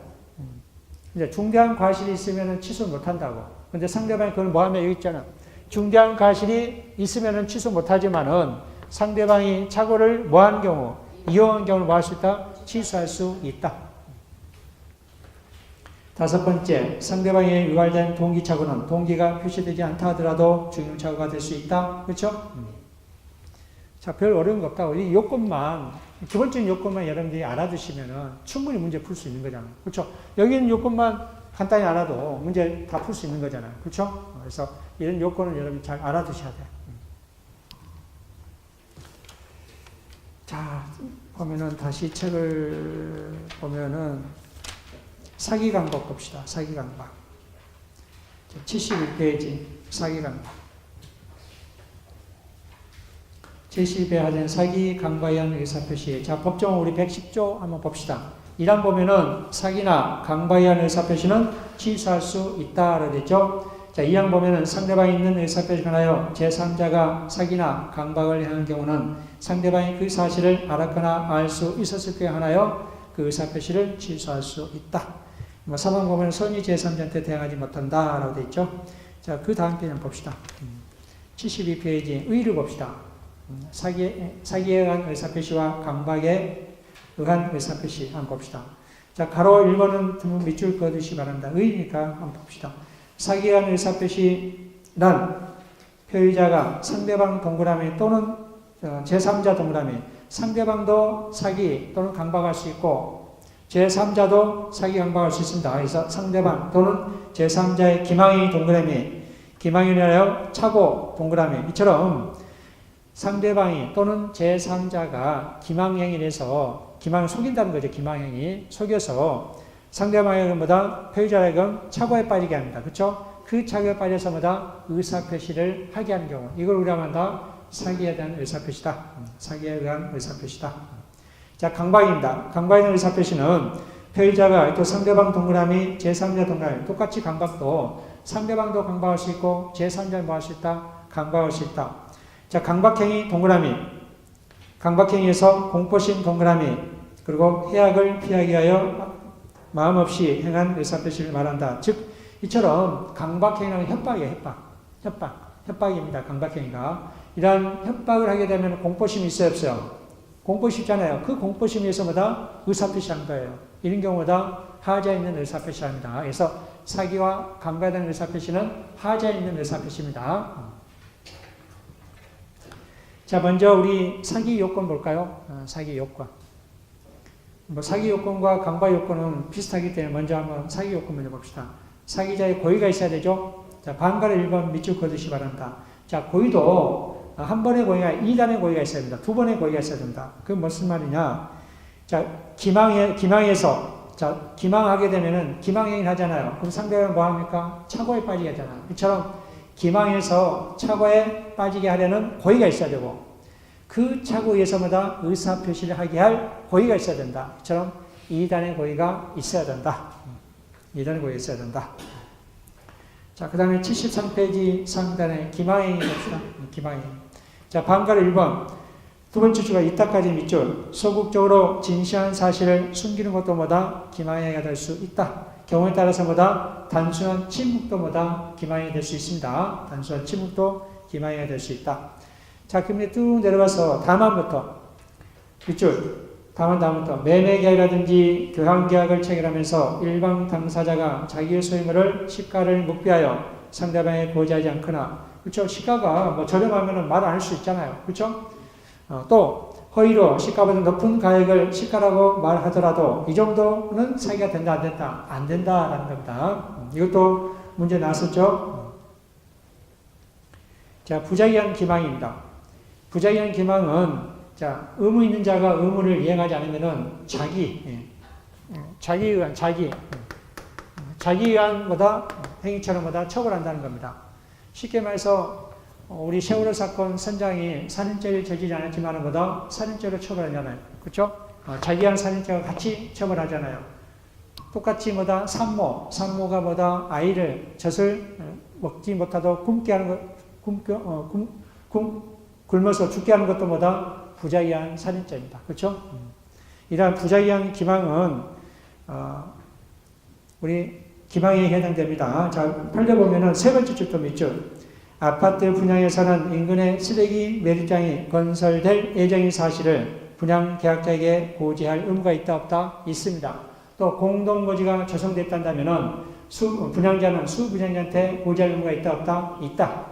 이제 중대한 과실이 있으면 취소 못 한다고. 근데 상대방이 그걸 뭐 하면 여기 있잖아. 중대한 과실이 있으면 취소 못하지만은 상대방이 착오를 뭐 하는 경우, 이용한 경우를 뭐 할 수 있다? 취소할 수 있다. 다섯 번째, 상대방에 유발된 동기착오는 동기가 표시되지 않다 하더라도 중형착오가 될 수 있다. 그렇죠? 자, 별 어려운 거 없다고. 이 요건만, 기본적인 요건만 여러분들이 알아두시면은 충분히 문제 풀 수 있는 거잖아요. 그렇죠? 여기 있는 요건만 간단히 알아도 문제 다 풀 수 있는 거잖아요. 그렇죠? 그래서 이런 요건을 여러분 잘 알아두셔야 돼요. 자, 보면은 다시 책을 보면은 사기강박 봅시다. 사기강박. 71페이지 사기강박. 제10에 하는 사기강박에 의한 의사표시. 자, 법정 우리 110조 한번 봅시다. 1항 보면은 사기나 강박에 의한 의사표시는 취소할 수 있다라고 됐죠. 자, 2항 보면은 상대방이 있는 의사표시를 하여 제3자가 사기나 강박을 행한 경우는 상대방이 그 사실을 알았거나 알 수 있었을 때 하나여 그 의사표시를 취소할 수 있다. 3항 보면 선의 제3자한테 대항하지 못한다라고 되어 있죠. 자, 그 다음 페이지 봅시다. 72페이지 의를 봅시다. 사기에 의한 의사표시와 강박에 의한 의사표시 한번 봅시다. 자, 가로 1번은 밑줄 그어두시기 바랍니다. 의니까 한번 봅시다. 사기에 의한 의사표시란 표의자가 상대방 동그라미 또는 제3자 동그라미, 상대방도 사기 또는 강박할 수 있고 제3자도 사기 강박할 수 있습니다. 그래서 상대방 또는 제3자의 기망행위 동그라미, 기망행위하여 착오 동그라미 이처럼 상대방이 또는 제3자가 기망행위를 해서 기망을 속인다는 거죠. 기망행위 속여서 상대방의 뭐다 표의자에게 착오에 빠지게 합니다. 그렇죠? 그 착오에 빠져서 뭐다 의사표시를 하게 하는 경우 이걸 우리가 한다 사기에 대한 의사표시다. 사기에 의한 의사표시다. 자, 강박입니다. 강박에 대한 의사표시는 표의자가 또 상대방 동그라미, 제3자 동그라미 똑같이 강박도 상대방도 강박할 수 있고 제3자는 뭐 할 수 있다? 강박할 수 있다. 자, 강박행위 동그라미, 강박행위에서 공포심 동그라미, 그리고 해악을 피하기 위하여 마음 없이 행한 의사표시를 말한다. 즉, 이처럼 강박행위는 협박이에요. 협박입니다. 강박행위가. 이러한 협박을 하게 되면 공포심이 있어요, 없어요? 공포심 있잖아요. 그 공포심에서 뭐다? 의사표시한 거예요. 이런 경우보다 하자에 있는 의사표시합니다. 그래서 사기와 강박에 대한 의사표시는 하자에 있는 의사표시입니다. 자, 먼저 우리 사기 요건 볼까요? 사기 요건. 사기 요건과 강박 요건은 비슷하기 때문에 먼저 한번 사기 요건 먼저 봅시다. 사기자의 고의가 있어야 되죠? 자, 반가를 1번 밑줄 그어두시기 바랍니다. 자, 고의도 한 번의 고의가 2단의 고의가 있어야 됩니다. 두 번의 고의가 있어야 됩니다. 그게 무슨 말이냐? 자, 기망에서, 자, 기망하게 되면은 기망행위를 하잖아요. 그럼 상대방은 뭐 합니까? 착오에 빠지게 하잖아요. 이처럼 기망에서 착오에 빠지게 하려는 고의가 있어야 되고, 그 착오에 의해서마다 의사표시를 하게 할 고의가 있어야 된다. 이처럼 2단의 고의가 있어야 된다. 2단의 고의가 있어야 된다. 자, 그 다음에 73페이지 상단에 기망행위 봅시다. 기망행위. 자, 반가를 1번. 두 번째 주가 이따까지 밑줄. 소극적으로 진시한 사실을 숨기는 것도 뭐다? 기망행위가 될 수 있다. 경우에 따라서 뭐다? 단순한 침묵도 뭐다? 기망행위가 될 수 있습니다. 단순한 침묵도 기망행위가 될 수 있다. 자, 그럼 이제 쭉 내려가서 다만부터 밑줄. 다음부터 매매계약이라든지 교환계약을 체결하면서 일방 당사자가 자기의 소유물을 시가를 묵비하여 상대방에 고지하지 않거나, 그렇죠? 시가가 뭐 저렴하면 말 안 할 수 있잖아요. 그렇죠? 또 허위로 시가보다 높은 가액을 시가라고 말하더라도 이 정도는 사기가 된다 안 된다? 안 된다라는 겁니다. 이것도 문제 나왔었죠. 자, 부자기한 기망입니다. 부자기한 기망은 자, 의무 있는 자가 의무를 이행하지 않으면은 자기 의한보다 행위처럼보다 처벌한다는 겁니다. 쉽게 말해서 우리 세월호 사건 선장이 살인죄를 저지르지 않았지만 보다 살인죄로 처벌하잖아요. 그렇죠? 자기 의한 살인죄와 같이 처벌하잖아요. 똑같이 뭐다 산모가 뭐다 아이를 젖을 먹지 못하도록 굶게 하는 굶어서 죽게 하는 것도 뭐다 부자기한 살인죄입니다. 그렇죠? 이러한 부자기한 기망은 우리 기망에 해당됩니다. 자, 팔려보면은 세 번째 줄도 밑줄. 아파트 분양에서는 인근에 쓰레기 매립장이 건설될 예정인 사실을 분양 계약자에게 고지할 의무가 있다 없다? 있습니다. 또 공동거지가 조성됐다면은 분양자는 수분양자한테 고지할 의무가 있다 없다? 있다.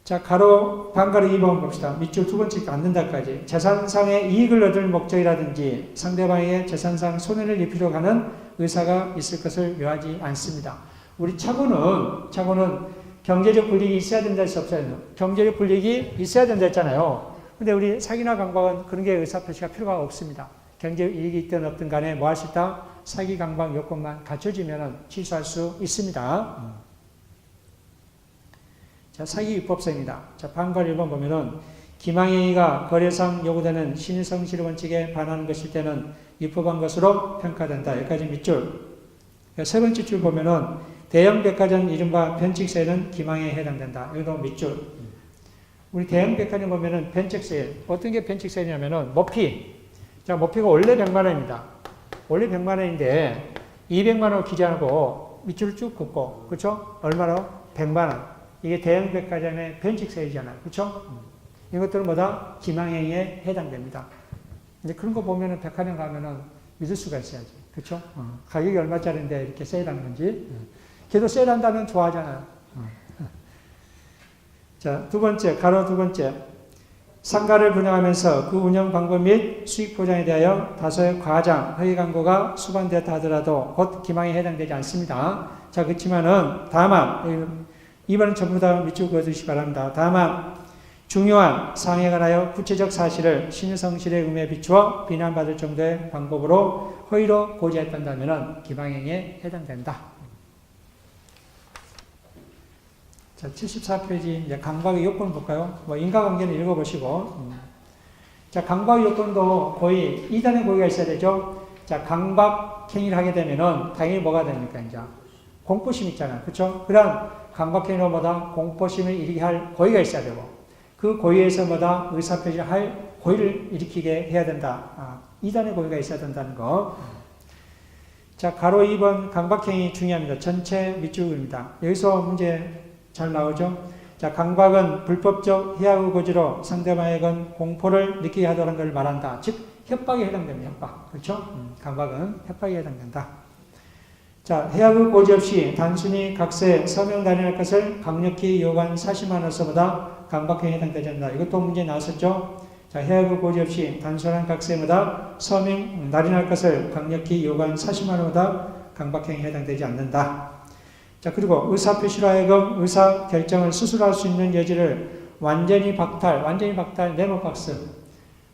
자, 반가로 2번 봅시다. 밑줄 두 번째 않는다까지. 재산상의 이익을 얻을 목적이라든지 상대방에게 재산상 손해를 입히려고 하는 의사가 있을 것을 요하지 않습니다. 우리 차고는 경제적 불이익이 있어야 된다 해서 없어요. 경제적 불이익이 있어야 된다 했잖아요. 근데 우리 사기나 강박은 그런 게 의사표시가 필요가 없습니다. 경제적 이익이 있든 없든 간에 뭐 할 수 있다? 사기 강박 요건만 갖춰지면 취소할 수 있습니다. 자, 사기 위법성입니다. 자, 방관 1번 보면은 기망행위가 거래상 요구되는 신의성실 원칙에 반하는 것일 때는 위법한 것으로 평가된다. 여기까지 밑줄. 세 번째 줄 보면은 대형 백화점 이른바 변칙세일은 기망행위에 해당된다. 여기도 밑줄. 우리 대형 백화점 보면은 변칙세일. 어떤 게 변칙세일이냐면은 모피. 자, 모피가 원래 100만 원입니다. 원래 100만 원인데 200만 원 기재하고 밑줄을 쭉 긋고, 그렇죠? 얼마로? 100만 원. 이게 대형 백화점의 변칙세일이잖아요. 그렇죠? 이것들은 뭐다? 기망행위에 해당됩니다. 이제 그런 거 보면은 백화점 가면은 믿을 수가 있어야지. 그렇죠? 가격이 얼마짜리인데 이렇게 세일하는 건지. 걔도 세일한다면 좋아하잖아요. 자, 두 번째, 두 번째. 상가를 분양하면서 그 운영 방법 및 수익 보장에 대하여 다소의 과장, 허위 광고가 수반되었다 하더라도 곧 기망에 해당되지 않습니다. 자, 그렇지만은 다만, 이번은 전부 다 밑줄 그어두시기 바랍니다. 다만 중요한 사항에 관하여 구체적 사실을 신의성실의 의무에 비추어 비난받을 정도의 방법으로 허위로 고지했다면 기망행위에 해당된다. 자, 74페이지 이제 강박의 요건 볼까요? 뭐 인과관계는 읽어보시고. 자, 강박 요건도 거의 2단의 고의가 있어야 되죠. 자, 강박행위를 하게 되면은 당연히 뭐가 됩니까? 이제 공포심 있잖아요. 그렇죠? 그런 강박행위로 뭐다 공포심을 일으키게 할 고의가 있어야 되고 그 고의에서 뭐다 의사표시를 할 고의를 일으키게 해야 된다. 2단의 고의가 있어야 된다는 거. 자, 가로 2번 강박행위 중요합니다. 전체 밑줄입니다. 여기서 문제 잘 나오죠? 자, 강박은 불법적 해악의 고지로 상대방에게 공포를 느끼게 하도록 걸 말한다. 즉 협박에 해당됩니다. 협박. 그렇죠? 강박은 협박에 해당된다. 자, 해악의 고지 없이 단순히 각서에 서명 단행할 것을 강력히 요구한 사실만으로서보다 강박행위에 해당되지 않는다. 이것도 문제 나왔었죠. 자, 해악의 고지 없이 단순한 각서에보다 서명 날인할 것을 강력히 요구한 사실만으로보다 강박행위에 해당되지 않는다. 자, 그리고 의사표시로 하여금 의사결정을 스스로 할 수 있는 여지를 완전히 박탈, 네모 박스.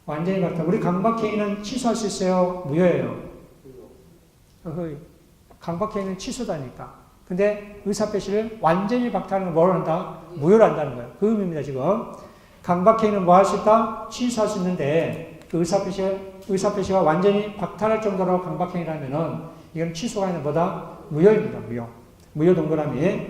완전히 박탈. 우리 강박행위는 취소할 수 있어요? 무효예요? 강박행위는 취소다니까. 근데 의사표시를 완전히 박탈하는 걸 뭐로 한다? 무효로 한다는 거예요. 그 의미입니다, 지금. 강박행위는 뭐 할 수 있다? 취소할 수 있는데, 그 의사표시가 완전히 박탈할 정도로 강박행위라면은, 이건 취소가 아니라 뭐다? 무효입니다, 무효. 무효 동그라미.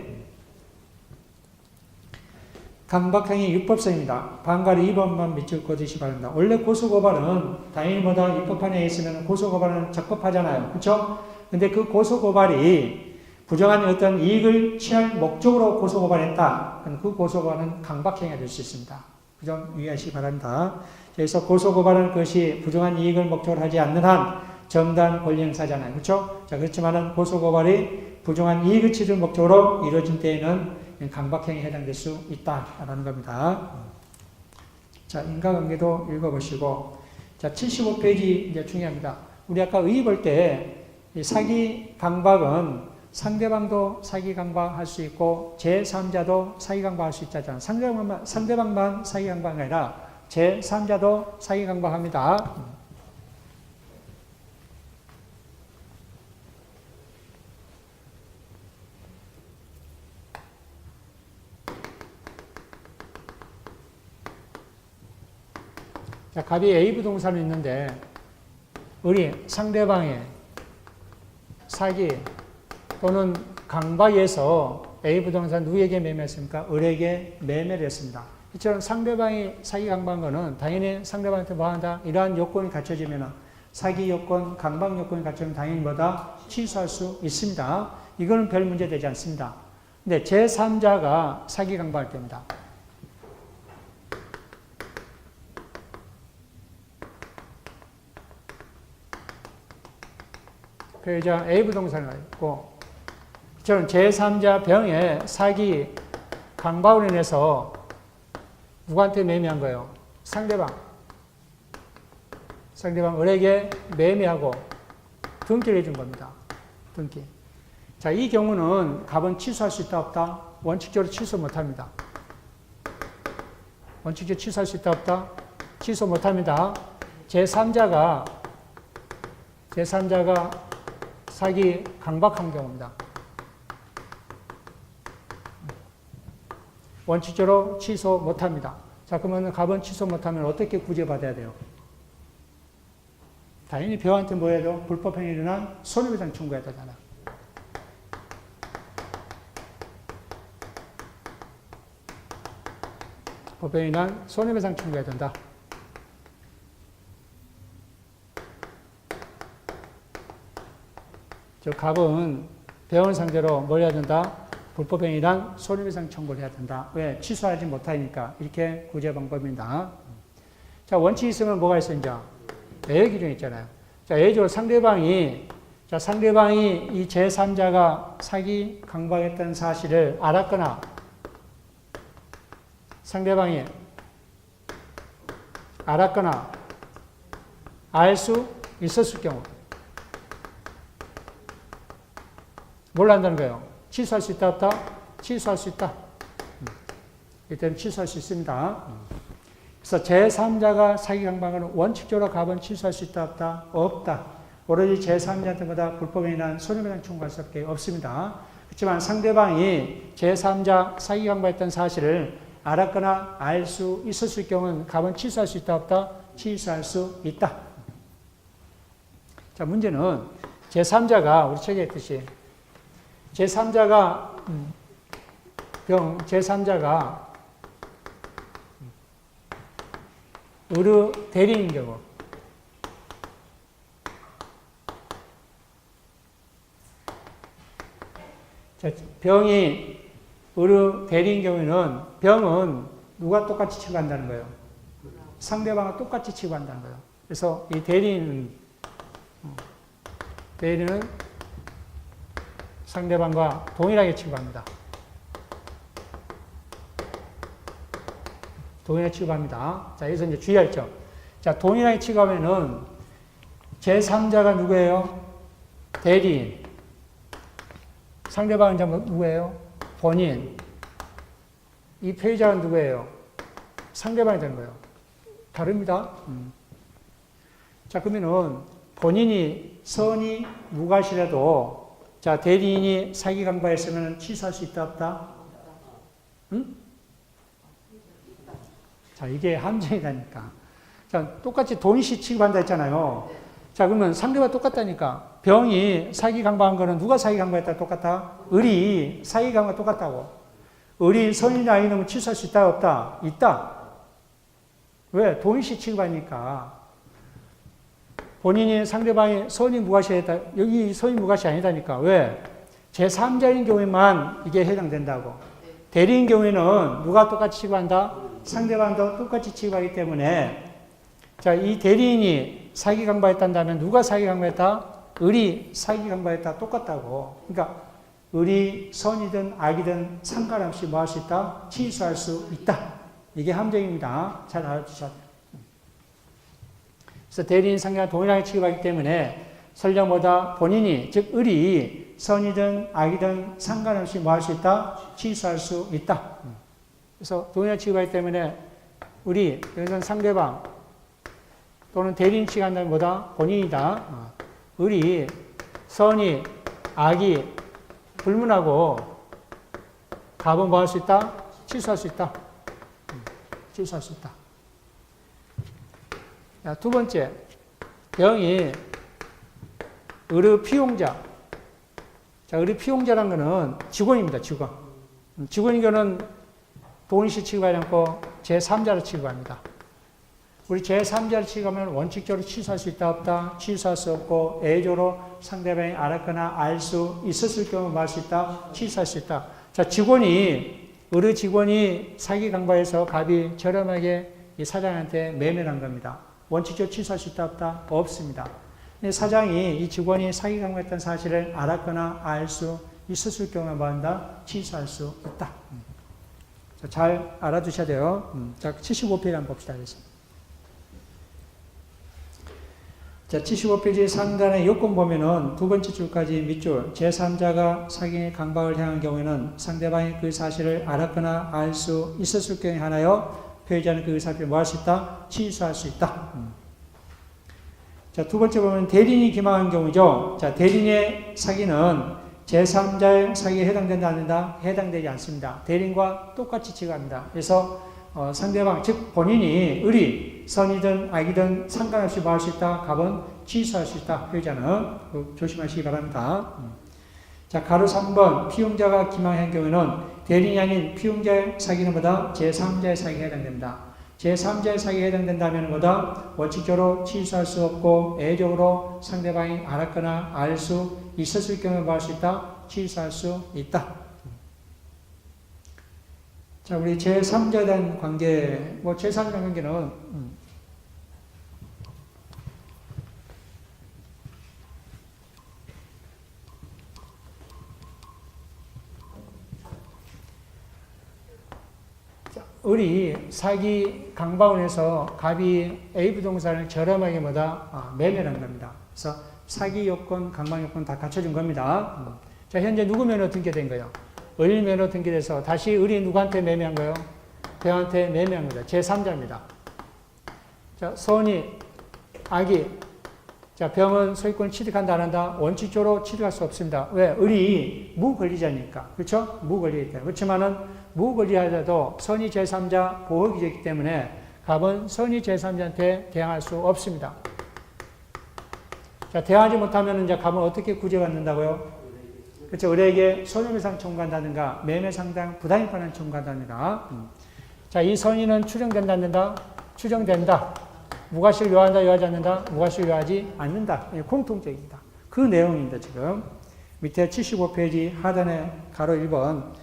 강박행위 유법성입니다. 반가리 2번만 밑줄 그어주시기 바랍니다. 원래 고소고발은 당연히 뭐다 입법한 에 있으면 고소고발은 적법하잖아요. 그렇죠? 근데 그 고소고발이 부정한 어떤 이익을 취할 목적으로 고소고발했다. 그 고소고발은 강박행위가 될 수 있습니다. 그 점 유의하시기 바랍니다. 그래서 고소고발은 그것이 부정한 이익을 목적으로 하지 않는 한 정당 권리 행사잖아요. 그렇죠? 자, 그렇지만은 고소고발이 부정한 이익을 취할 목적으로 이루어진 때에는 강박행위에 해당될 수 있다라는 겁니다. 자, 인과관계도 읽어보시고, 자, 75페이지 이제 중요합니다. 우리 아까 의의 볼 때 사기 강박은 상대방도 사기 강박할 수 있고 제3자도 사기 강박할 수 있잖아요. 상대방만 사기 강박이 아니라 제3자도 사기 강박합니다. 자, 갑이 A 부동산이 있는데 우리 상대방의 사기 또는 강박에서 A 부동산 누구에게 매매했습니까? 을에게 매매를 했습니다. 이처럼 상대방이 사기 강박한 거는 당연히 상대방한테 뭐 한다? 이러한 요건이 갖춰지면 사기 요건, 강박 요건이 갖춰지면 당연히 뭐다? 취소할 수 있습니다. 이거는 별 문제 되지 않습니다. 근데 제3자가 사기 강박할 때입니다. 그래서 A 부동산이 있고, 저는 제3자 병에 사기 강박으로 인해서 누구한테 매매한 거예요? 상대방 을에게 매매하고 등기를 해준 겁니다. 등기. 자, 이 경우는 갑은 취소할 수 있다 없다? 원칙적으로 취소 못합니다. 원칙적으로 취소할 수 있다 없다? 취소 못합니다. 제3자가 사기 강박한 경우입니다. 원칙적으로 취소 못합니다. 자, 그러면 갑은 취소 못하면 어떻게 구제받아야 돼요? 당연히 배우한테 뭐 해야 돼요? 불법행위를 일어난 손해배상 청구해야 되잖아. 불법행위를 일어난 손해배상 청구해야 된다. 즉, 갑은 배우를 상대로 뭘 해야 된다? 불법행위란 손해배상 청구를 해야 된다. 왜? 취소하지 못하니까. 이렇게 구제 방법입니다. 자, 원칙이 있으면 뭐가 있어요, 이제? 예외 기준이 있잖아요. 자, 예외적으로 상대방이 이 제3자가 사기 강박했던 사실을 알았거나, 상대방이 알았거나, 알 수 있었을 경우, 뭘 한다는 거예요? 취소할 수 있다, 없다? 취소할 수 있다. 이때는 취소할 수 있습니다. 그래서 제3자가 사기 강박은 원칙적으로 갑은 취소할 수 있다, 없다? 없다. 오로지 제3자한테보다 불법에 인한 손해배상 청구할 수밖에 없습니다. 그렇지만 상대방이 제3자 사기 강박했던 사실을 알았거나 알 수 있었을 경우는 갑은 취소할 수 있다, 없다? 취소할 수 있다. 자, 문제는 제3자가 우리 책에 있듯이 제3자가 의뢰 대리인 경우, 자, 병이 의뢰 대리인 경우에는 병은 누가 똑같이 취급한다는 거예요? 상대방과 똑같이 취급한다는 거예요. 그래서 이 대리인은 상대방과 동일하게 취급합니다. 동일하게 취급합니다. 자, 여기서 이제 주의할 점. 자, 동일하게 취급하면은 제3자가 누구예요? 대리인. 상대방은 누구예요? 본인. 이 피해자는 누구예요? 상대방이 되는 거예요. 다릅니다. 자, 그러면은 본인이 선이 무과실해도 자, 대리인이 사기 강박했으면 취소할 수 있다, 없다? 응? 자, 이게 함정이다니까. 자, 똑같이 동시 취급한다 했잖아요. 자, 그러면 상대가 똑같다니까. 병이 사기 강박한 거는 누가 사기 강박했다 똑같다? 을이 사기 강박 똑같다고. 을이 선이나 악이면 취소할 수 있다, 없다? 있다. 왜? 동일시 취급하니까. 본인이 상대방이 선이 무과시 했다. 여기 선이 무과시 아니다니까. 왜? 제3자인 경우에만 이게 해당된다고. 대리인 경우에는 누가 똑같이 취급한다? 상대방도 똑같이 취급하기 때문에 자, 이 대리인이 사기 강박했다면 누가 사기 강박했다? 을이 사기 강박했다. 똑같다고. 그러니까 을이 선이든 악이든 상관없이 뭐 할 수 있다? 취소할 수 있다. 이게 함정입니다. 잘 알아두셔야 돼요. 그래서 대리인 상대가 동일하게 취급하기 때문에 설령보다 본인이 즉 을이 선이든 악이든 상관없이 뭐 할 수 있다? 취소할 수 있다. 그래서 동일하게 취급하기 때문에 을이 여기서는 상대방 또는 대리인 취급한다면 뭐다? 본인이다. 을이 선이 악이 불문하고 답은 뭐 할 수 있다? 취소할 수 있다. 취소할 수 있다. 자, 두 번째, 병이 을의 피용자. 자, 을의 피용자란 거는 직원입니다. 직원. 직원인 경우는 동일시 취급하지 않고 제3자로 취급합니다. 우리 제3자를 취급하면 원칙적으로 취소할 수 있다, 없다? 취소할 수 없고 애조로 상대방이 알았거나 알 수 있었을 경우 뭐 할 수 있다? 취소할 수 있다. 자, 을의 직원이 사기 강박해서 값이 저렴하게 이 사장한테 매매를 한 겁니다. 원칙적으로 취소할 수 있다, 없다? 없습니다. 사장이 이 직원이 사기 강박했다는 사실을 알았거나 알 수 있었을 경우에 뭐 한다? 취소할 수 있다. 자, 잘 알아두셔야 돼요. 자, 75페이지 한번 봅시다. 자, 75페이지 상단의 요건 보면은 두 번째 줄까지 밑줄, 제3자가 사기의 강박을 향한 경우에는 상대방이 그 사실을 알았거나 알 수 있었을 경우에 하나요, 표의자는 그 사실을 뭐 할 수 있다? 취소할 수 있다. 자, 두 번째 보면 대리인이 기망한 경우죠. 자, 대리인의 사기는 제3자의 사기에 해당된다, 안 된다? 해당되지 않습니다. 대리인과 똑같이 취급합니다. 그래서 상대방, 즉 본인이 을이 선이든 악이든 상관없이 뭐 할 수 있다? 값은 취소할 수 있다. 표의자는 조심하시기 바랍니다. 자, 가로 3번 피용자가 기망한 경우에는 대리인이 아닌 피용자의 사기는 뭐다? 제3자의 사기에 해당됩니다. 제3자의 사기에 해당된다면 뭐다? 원칙적으로 취소할 수 없고 애적으로 상대방이 알았거나 알 수 있었을 경우에 뭐 할 수 있다? 취소할 수 있다. 자, 우리 제3자에 대한 관계, 뭐 제3자 관계는 을이 사기 강박을 해서 갑이 A 부동산을 저렴하게 뭐다? 매매를 한 겁니다. 그래서 사기 요건, 강박 요건 다 갖춰준 겁니다. 자, 현재 누구 면허 등기된 거예요? 을 면허 등기돼서 다시 을이 누구한테 매매한 거예요? 병한테 매매한 거다. 제3자입니다. 자, 선이, 악이, 자, 병은 소유권을 취득한다, 안 한다? 원칙적으로 취득할 수 없습니다. 왜? 을이 무권리자니까. 그렇죠? 무권리이기 때문에. 그렇지만은 무권리하자도 선이 제3자 보호기제이기 때문에 갑은 선이 제3자한테 대항할 수 없습니다. 자, 대항하지 못하면 이제 갑은 어떻게 구제받는다고요? 그렇죠. 을에게 손해배상 청구한다든가 매매상당 부당이익반환 청구한다든가. 자, 이 선의는 추정된다, 안 된다? 추정된다. 무과실을 요한다, 요하지 않는다? 무과실을 요하지 않는다. 공통적입니다. 그 내용입니다, 지금. 밑에 75페이지 하단에 가로 1번.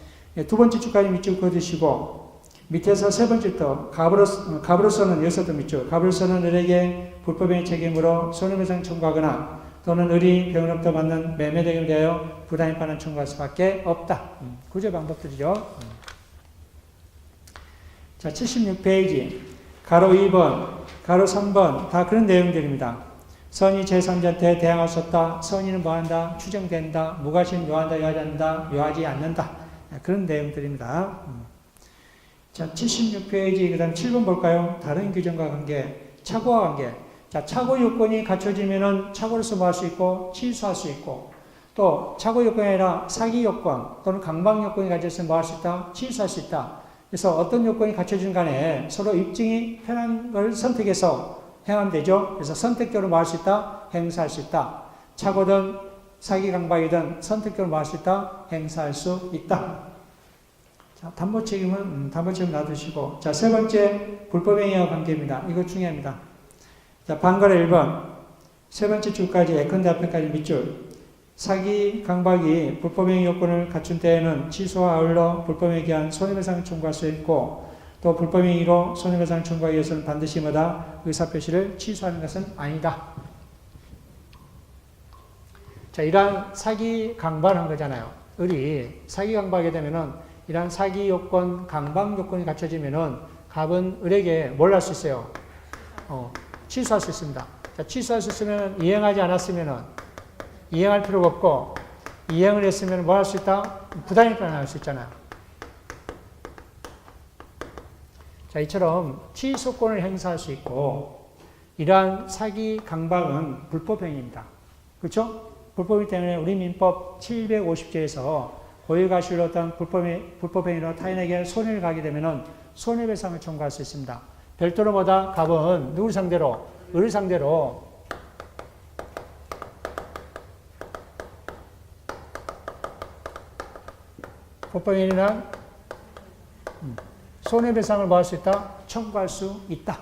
두 번째 줄까지 밑줄 그어두시고, 밑에서 세 번째부터 갑으로서는 여기서도 밑줄. 갑으로서는 을에게 불법행위 책임으로 손해배상 청구하거나 또는 을이 병으로부터 받는 매매대금에 대하여 부당이익반환 청구할 수밖에 없다. 구제 방법들이죠. 자, 76페이지. 가로 2번, 가로 3번 다 그런 내용들입니다. 선의 제3자한테 대항할 수 없다. 선의는 뭐한다? 추정된다. 무과실 요한다, 요하지 않는다. 요하지 않는다. 그런 내용들입니다. 자, 76페이지 그 다음 7번 볼까요? 다른 규정과 관계, 착오와 관계. 자, 착오 요건이 갖춰지면은 착오로서 뭐 할 수 있고 취소할 수 있고, 또 착오 요건이 아니라 사기 요건 또는 강박 요건이 갖춰졌으면 뭐 할 수 있다? 취소할 수 있다. 그래서 어떤 요건이 갖춰진 간에 서로 입증이 편한 걸 선택해서 행하면 되죠. 그래서 선택적으로 뭐 할 수 있다? 행사할 수 있다. 착오든 사기 강박이든 선택적으로 뭐 할 수 있다? 행사할 수 있다. 자, 담보 책임은 담보 책임 놔두시고. 자, 세 번째 불법행위와 관계입니다. 이거 중요합니다. 자, 반거래 1번. 세 번째 줄까지 예컨대 앞에까지 밑줄. 사기, 강박이 불법행위 요건을 갖춘 때에는 취소와 아울러 불법행위에 기한 손해배상을 청구할 수 있고 또 불법행위로 손해배상을 청구하기 위해서는 반드시 마다 의사표시를 취소하는 것은 아니다. 자, 이러한 사기, 강박한 거잖아요. 을이 사기, 강박하게 되면은 이러한 사기 요건, 강박 요건이 갖춰지면은 갑은 을에게 뭘 할 수 있어요? 취소할 수 있습니다. 자, 취소할 수 있으면 이행하지 않았으면은 이행할 필요가 없고 이행을 했으면 뭐 할 수 있다? 부당이익을 할 수 있잖아요. 자, 이처럼 취소권을 행사할 수 있고 이러한 사기, 강박은 불법행위입니다. 그렇죠? 불법이기 때문에 우리 민법 750조에서 고의가실로 어떤 불법행위로 타인에게 손해를 가게 되면 손해배상을 청구할 수 있습니다. 별도로 뭐다? 갑은 누구를 상대로? 을을 상대로 불법행위는 손해배상을 뭐 할 수 있다? 청구할 수 있다.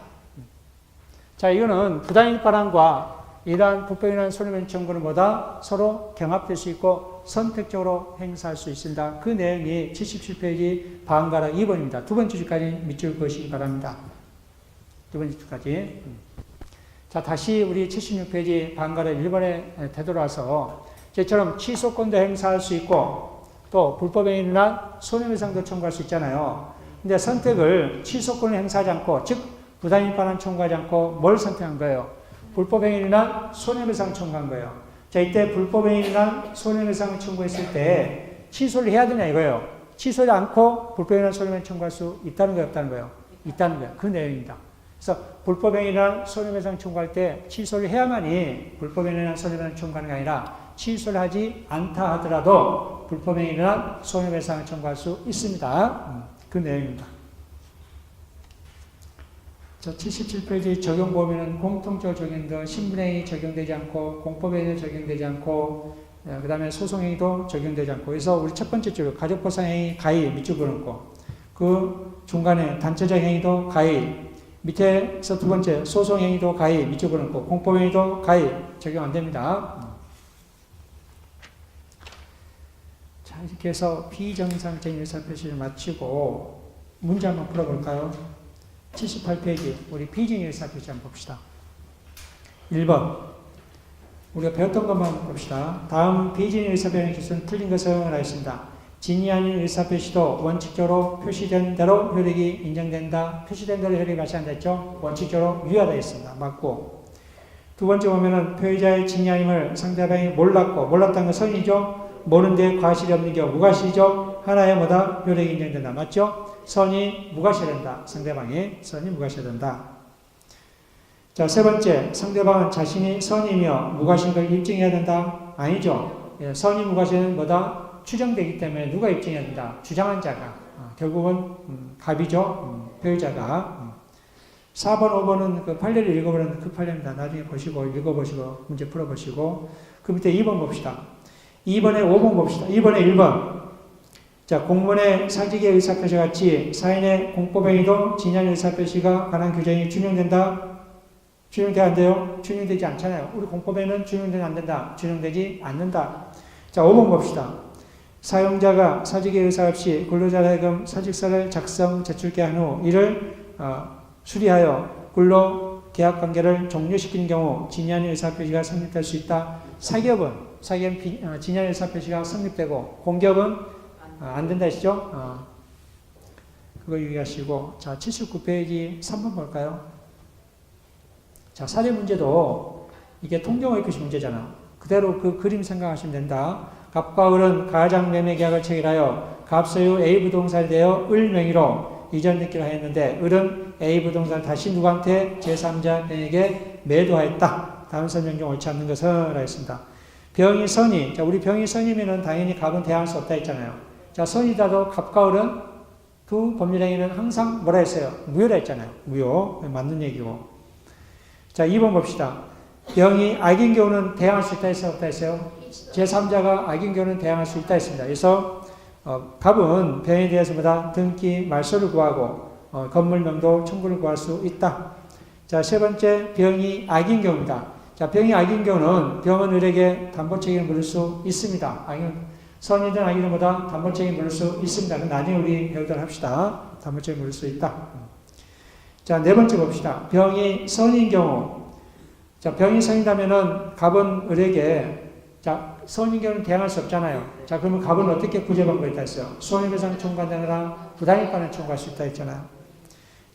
자, 이거는 부당이익 반환과 이러한 불법행위나 손해배상 청구는 뭐다? 서로 경합될 수 있고 선택적으로 행사할 수 있습니다. 그 내용이 77페이지 반가락 2번입니다. 두 번째 줄까지 밑줄 그으시기 바랍니다. 두 번째 줄까지. 자, 다시 우리 76페이지 반가락 1번에 되돌아서 이처럼 취소권도 행사할 수 있고 또 불법행위나 손해배상도 청구할 수 있잖아요. 근데 선택을 취소권을 행사하지 않고 즉 부당이익 반환 청구하지 않고 뭘 선택한 거예요? 불법행위나 손해배상 청구한 거예요. 자, 이때 불법행위나 손해배상을 청구했을 때 취소를 해야 되냐 이거예요. 취소하지 않고 불법행위나 손해배상 청구할 수 있다는 거예요, 없다는 거예요? 있다는 거예요. 그 내용입니다. 그래서 불법행위나 손해배상 청구할 때 취소를 해야만이 불법행위나 손해배상 청구하는 게 아니라 취소를 하지 않다 하더라도 불법행위나 손해배상을 청구할 수 있습니다. 그 내용입니다. 자, 77페이지 적용 보면은 공통적으로 적용된 신분행위 적용되지 않고 공법행위 적용되지 않고 그 다음에 소송행위도 적용되지 않고 그래서 우리 첫 번째 줄 가족보상행위 가위 밑줄 그어놓고 그 중간에 단체적 행위도 가위 밑에서 두 번째 소송행위도 가위 밑줄 그어놓고 공법행위도 가위 적용 안 됩니다. 자, 이렇게 해서 비정상적인 의사표시를 마치고 문제 한번 풀어볼까요? 78페이지 우리 비정의 의사표시 한번 봅시다. 1번 우리가 배웠던 것만 봅시다. 다음 비정의 의사표시 기준은 틀린 것을 하였습니다. 진위 아닌 의사표시도 원칙적으로 표시된 대로 효력이 인정된다. 표시된 대로 효력이 발생한다 했죠? 원칙적으로 유효하다 했습니다. 맞고 두 번째 보면은 표의자의 진위 아님을 상대방이 몰랐다는 건 선이죠. 모르는데 과실이 없는 경우 무과실이죠. 하나의 뭐다? 효력이 인정된다. 맞죠? 선이 무과시해야 된다. 상대방이 선이 무과시해야 된다. 자, 세 번째 상대방은 자신이 선이며 무과시인 걸 입증해야 된다. 아니죠. 예, 선이 무과시는 뭐다? 추정되기 때문에 누가 입증해야 된다? 주장한 자가. 결국은 갑이죠. 표의자가. 4번, 5번은 그 판례를 읽어보는 그 판례입니다. 나중에 보시고 읽어보시고 문제 풀어보시고 그 밑에 2번 봅시다. 2번에 5번 봅시다. 2번에 1번. 자, 공문의 사직의 의사표시 같이 사인의 공법행위도 진양 의사표시가 관한 규정이 준용된다. 준용돼야 안 돼요? 준용되지 않잖아요. 우리 공법에는 준용되지 안 된다. 준용되지 않는다. 자, 5번 봅시다. 사용자가 사직의 의사 없이 근로자로 하여금 사직서를 작성, 제출케 한 후 이를 수리하여 근로 계약 관계를 종료시키는 경우 진양의 의사표시가 성립될 수 있다. 사기업은 진양의 의사표시가 성립되고 공기업은 안 된다 하시죠? 그거 유의하시고. 자, 79페이지 3번 볼까요? 자, 사례 문제도 이게 통정의크시 문제잖아. 그대로 그 그림 생각하시면 된다. 갑과 을은 가장 매매 계약을 체결하여 갑 소유 A 부동산에 대하여 을 명의로 이전 등기를 하였는데 을은 A 부동산을 다시 누구한테 제3자에게 매도하였다. 다음 설명 중 옳지 않는 것을 하였습니다. 병이 선이. 자, 우리 병이 선이면은 당연히 갑은 대항할 수 없다 했잖아요. 자, 선이다도 갑과 을은 두 법률행위는 항상 뭐라 했어요? 무효라 했잖아요. 무효. 맞는 얘기고. 자, 2번 봅시다. 병이 악인 경우는 대항할 수 있다 했어요? 없다 했어요? 제3자가 악인 경우는 대항할 수 있다 했습니다. 그래서 갑은 병에 대해서보다 등기 말소를 구하고 건물명도 청구를 구할 수 있다. 자, 세 번째 병이 악인 경우입니다. 자, 병이 악인 경우는 병은 을에게 담보 책임을 물을 수 있습니다. 선이든 악이든 보다 담보 책임을 물을 수 있습니다. 나중에 우리 배우도록 합시다. 담보 책임을 물을 수 있다. 자, 네 번째 봅시다. 병이 선인 경우. 자, 병이 선이라면은 갑은 을에게, 자, 선인 경우는 대항할 수 없잖아요. 자, 그러면 갑은 어떻게 구제방법이 있다 했어요? 손해배상 청구한다거나 부당이익반을 청구할 수 있다 했잖아요.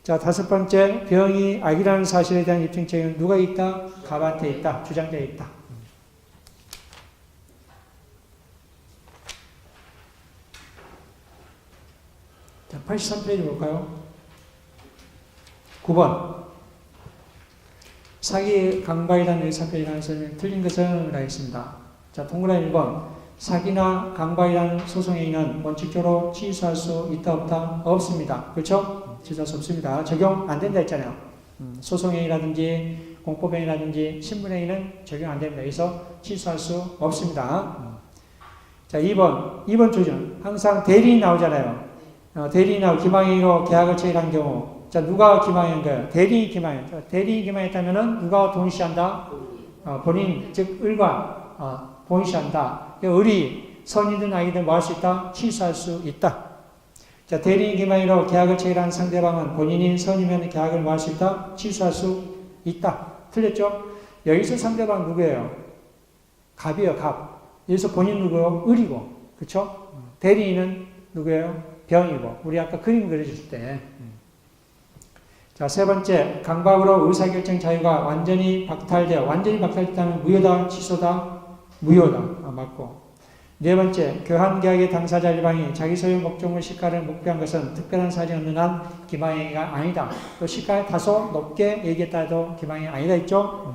자, 다섯 번째, 병이 악이라는 사실에 대한 입증 책임은 누가 있다? 갑한테 있다. 주장자에 있다. 자, 83페이지 볼까요? 9번. 사기 강박이라는 의사표현이라는 설명이 틀린 것은 하겠습니다. 자, 동그라미 1번. 사기나 강박이라는 소송행위는 원칙적으로 취소할 수 있다 없다? 없습니다. 그렇죠? 취소할 수 없습니다. 적용 안 된다 했잖아요. 소송행위라든지 공법행위라든지 신분행위는 적용 안 됩니다. 그래서 취소할 수 없습니다. 자, 2번 조준. 항상 대리인이 나오잖아요. 대리인이 나오고 기망행위로 계약을 체결한 경우. 자, 누가 기망한 거예요? 대리인이 기망했. 대리인이 기망했다면은 누가 동시한다? 본인, 즉 을과 동시한다. 을이 선이든 악이든 뭐 할 수 있다? 취소할 수 있다. 자, 대리인 기망으로 계약을 체결한 상대방은 본인이 선이면 계약을 뭐 할 수 있다? 취소할 수 있다. 틀렸죠? 여기서 상대방 누구예요? 갑이에요, 갑. 여기서 본인 누구예요? 을이고. 그쵸? 대리인은 누구예요? 병이고. 우리 아까 그림 그려줄 때. 자, 세 번째. 강박으로 의사결정 자유가 완전히 박탈됐다면 무효다, 취소다? 무효다. 맞고. 네 번째, 교환계약의 당사자 일방이 자기 소유 목적물 시가를 목표한 것은 특별한 사정이 없는 한 기망행위가 아니다. 또 시가를 다소 높게 얘기했다 해도 기망행위 아니다 했죠?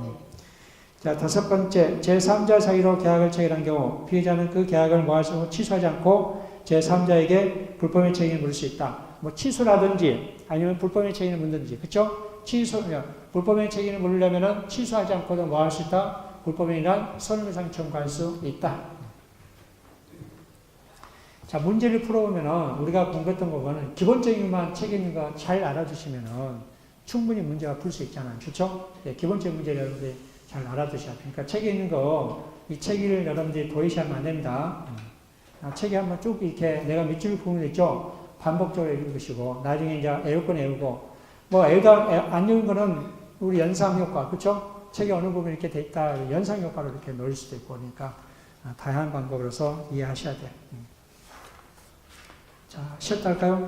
자, 다섯 번째, 제3자 사이로 계약을 체결한 경우 피해자는 그 계약을 모아서 취소하지 않고 제3자에게 불법의 책임을 물을 수 있다. 뭐 취소라든지 아니면 불법의 책임을 묻든지, 그렇죠? 불법의 책임을 물으려면은 취소하지 않고도 뭐 할 수 있다? 불법행위란 손해배상 청구할 수 있다. 자, 문제를 풀어보면은 우리가 공부했던 거 보면 기본적인 것만 책 있는 거 잘 알아두시면은 충분히 문제가 풀 수 있잖아요. 그렇죠? 예, 기본적인 문제를 여러분들이 잘 알아두셔야 돼요. 그러니까 책에 있는 거, 이 책을 여러분들이 도외시하면 안 됩니다. 책에 한번 쭉 이렇게 내가 밑줄 부분 있죠? 반복적으로 읽으시고, 나중에 이제 에어컨 외우고, 뭐 안 읽은 거는 우리 연상 효과, 그렇죠? 책에 어느 부분 이렇게 돼 있다, 연상 효과로 이렇게 넣을 수도 있고, 그러니까 다양한 방법으로서 이해하셔야 돼요. 자, 쉬었다 할까요?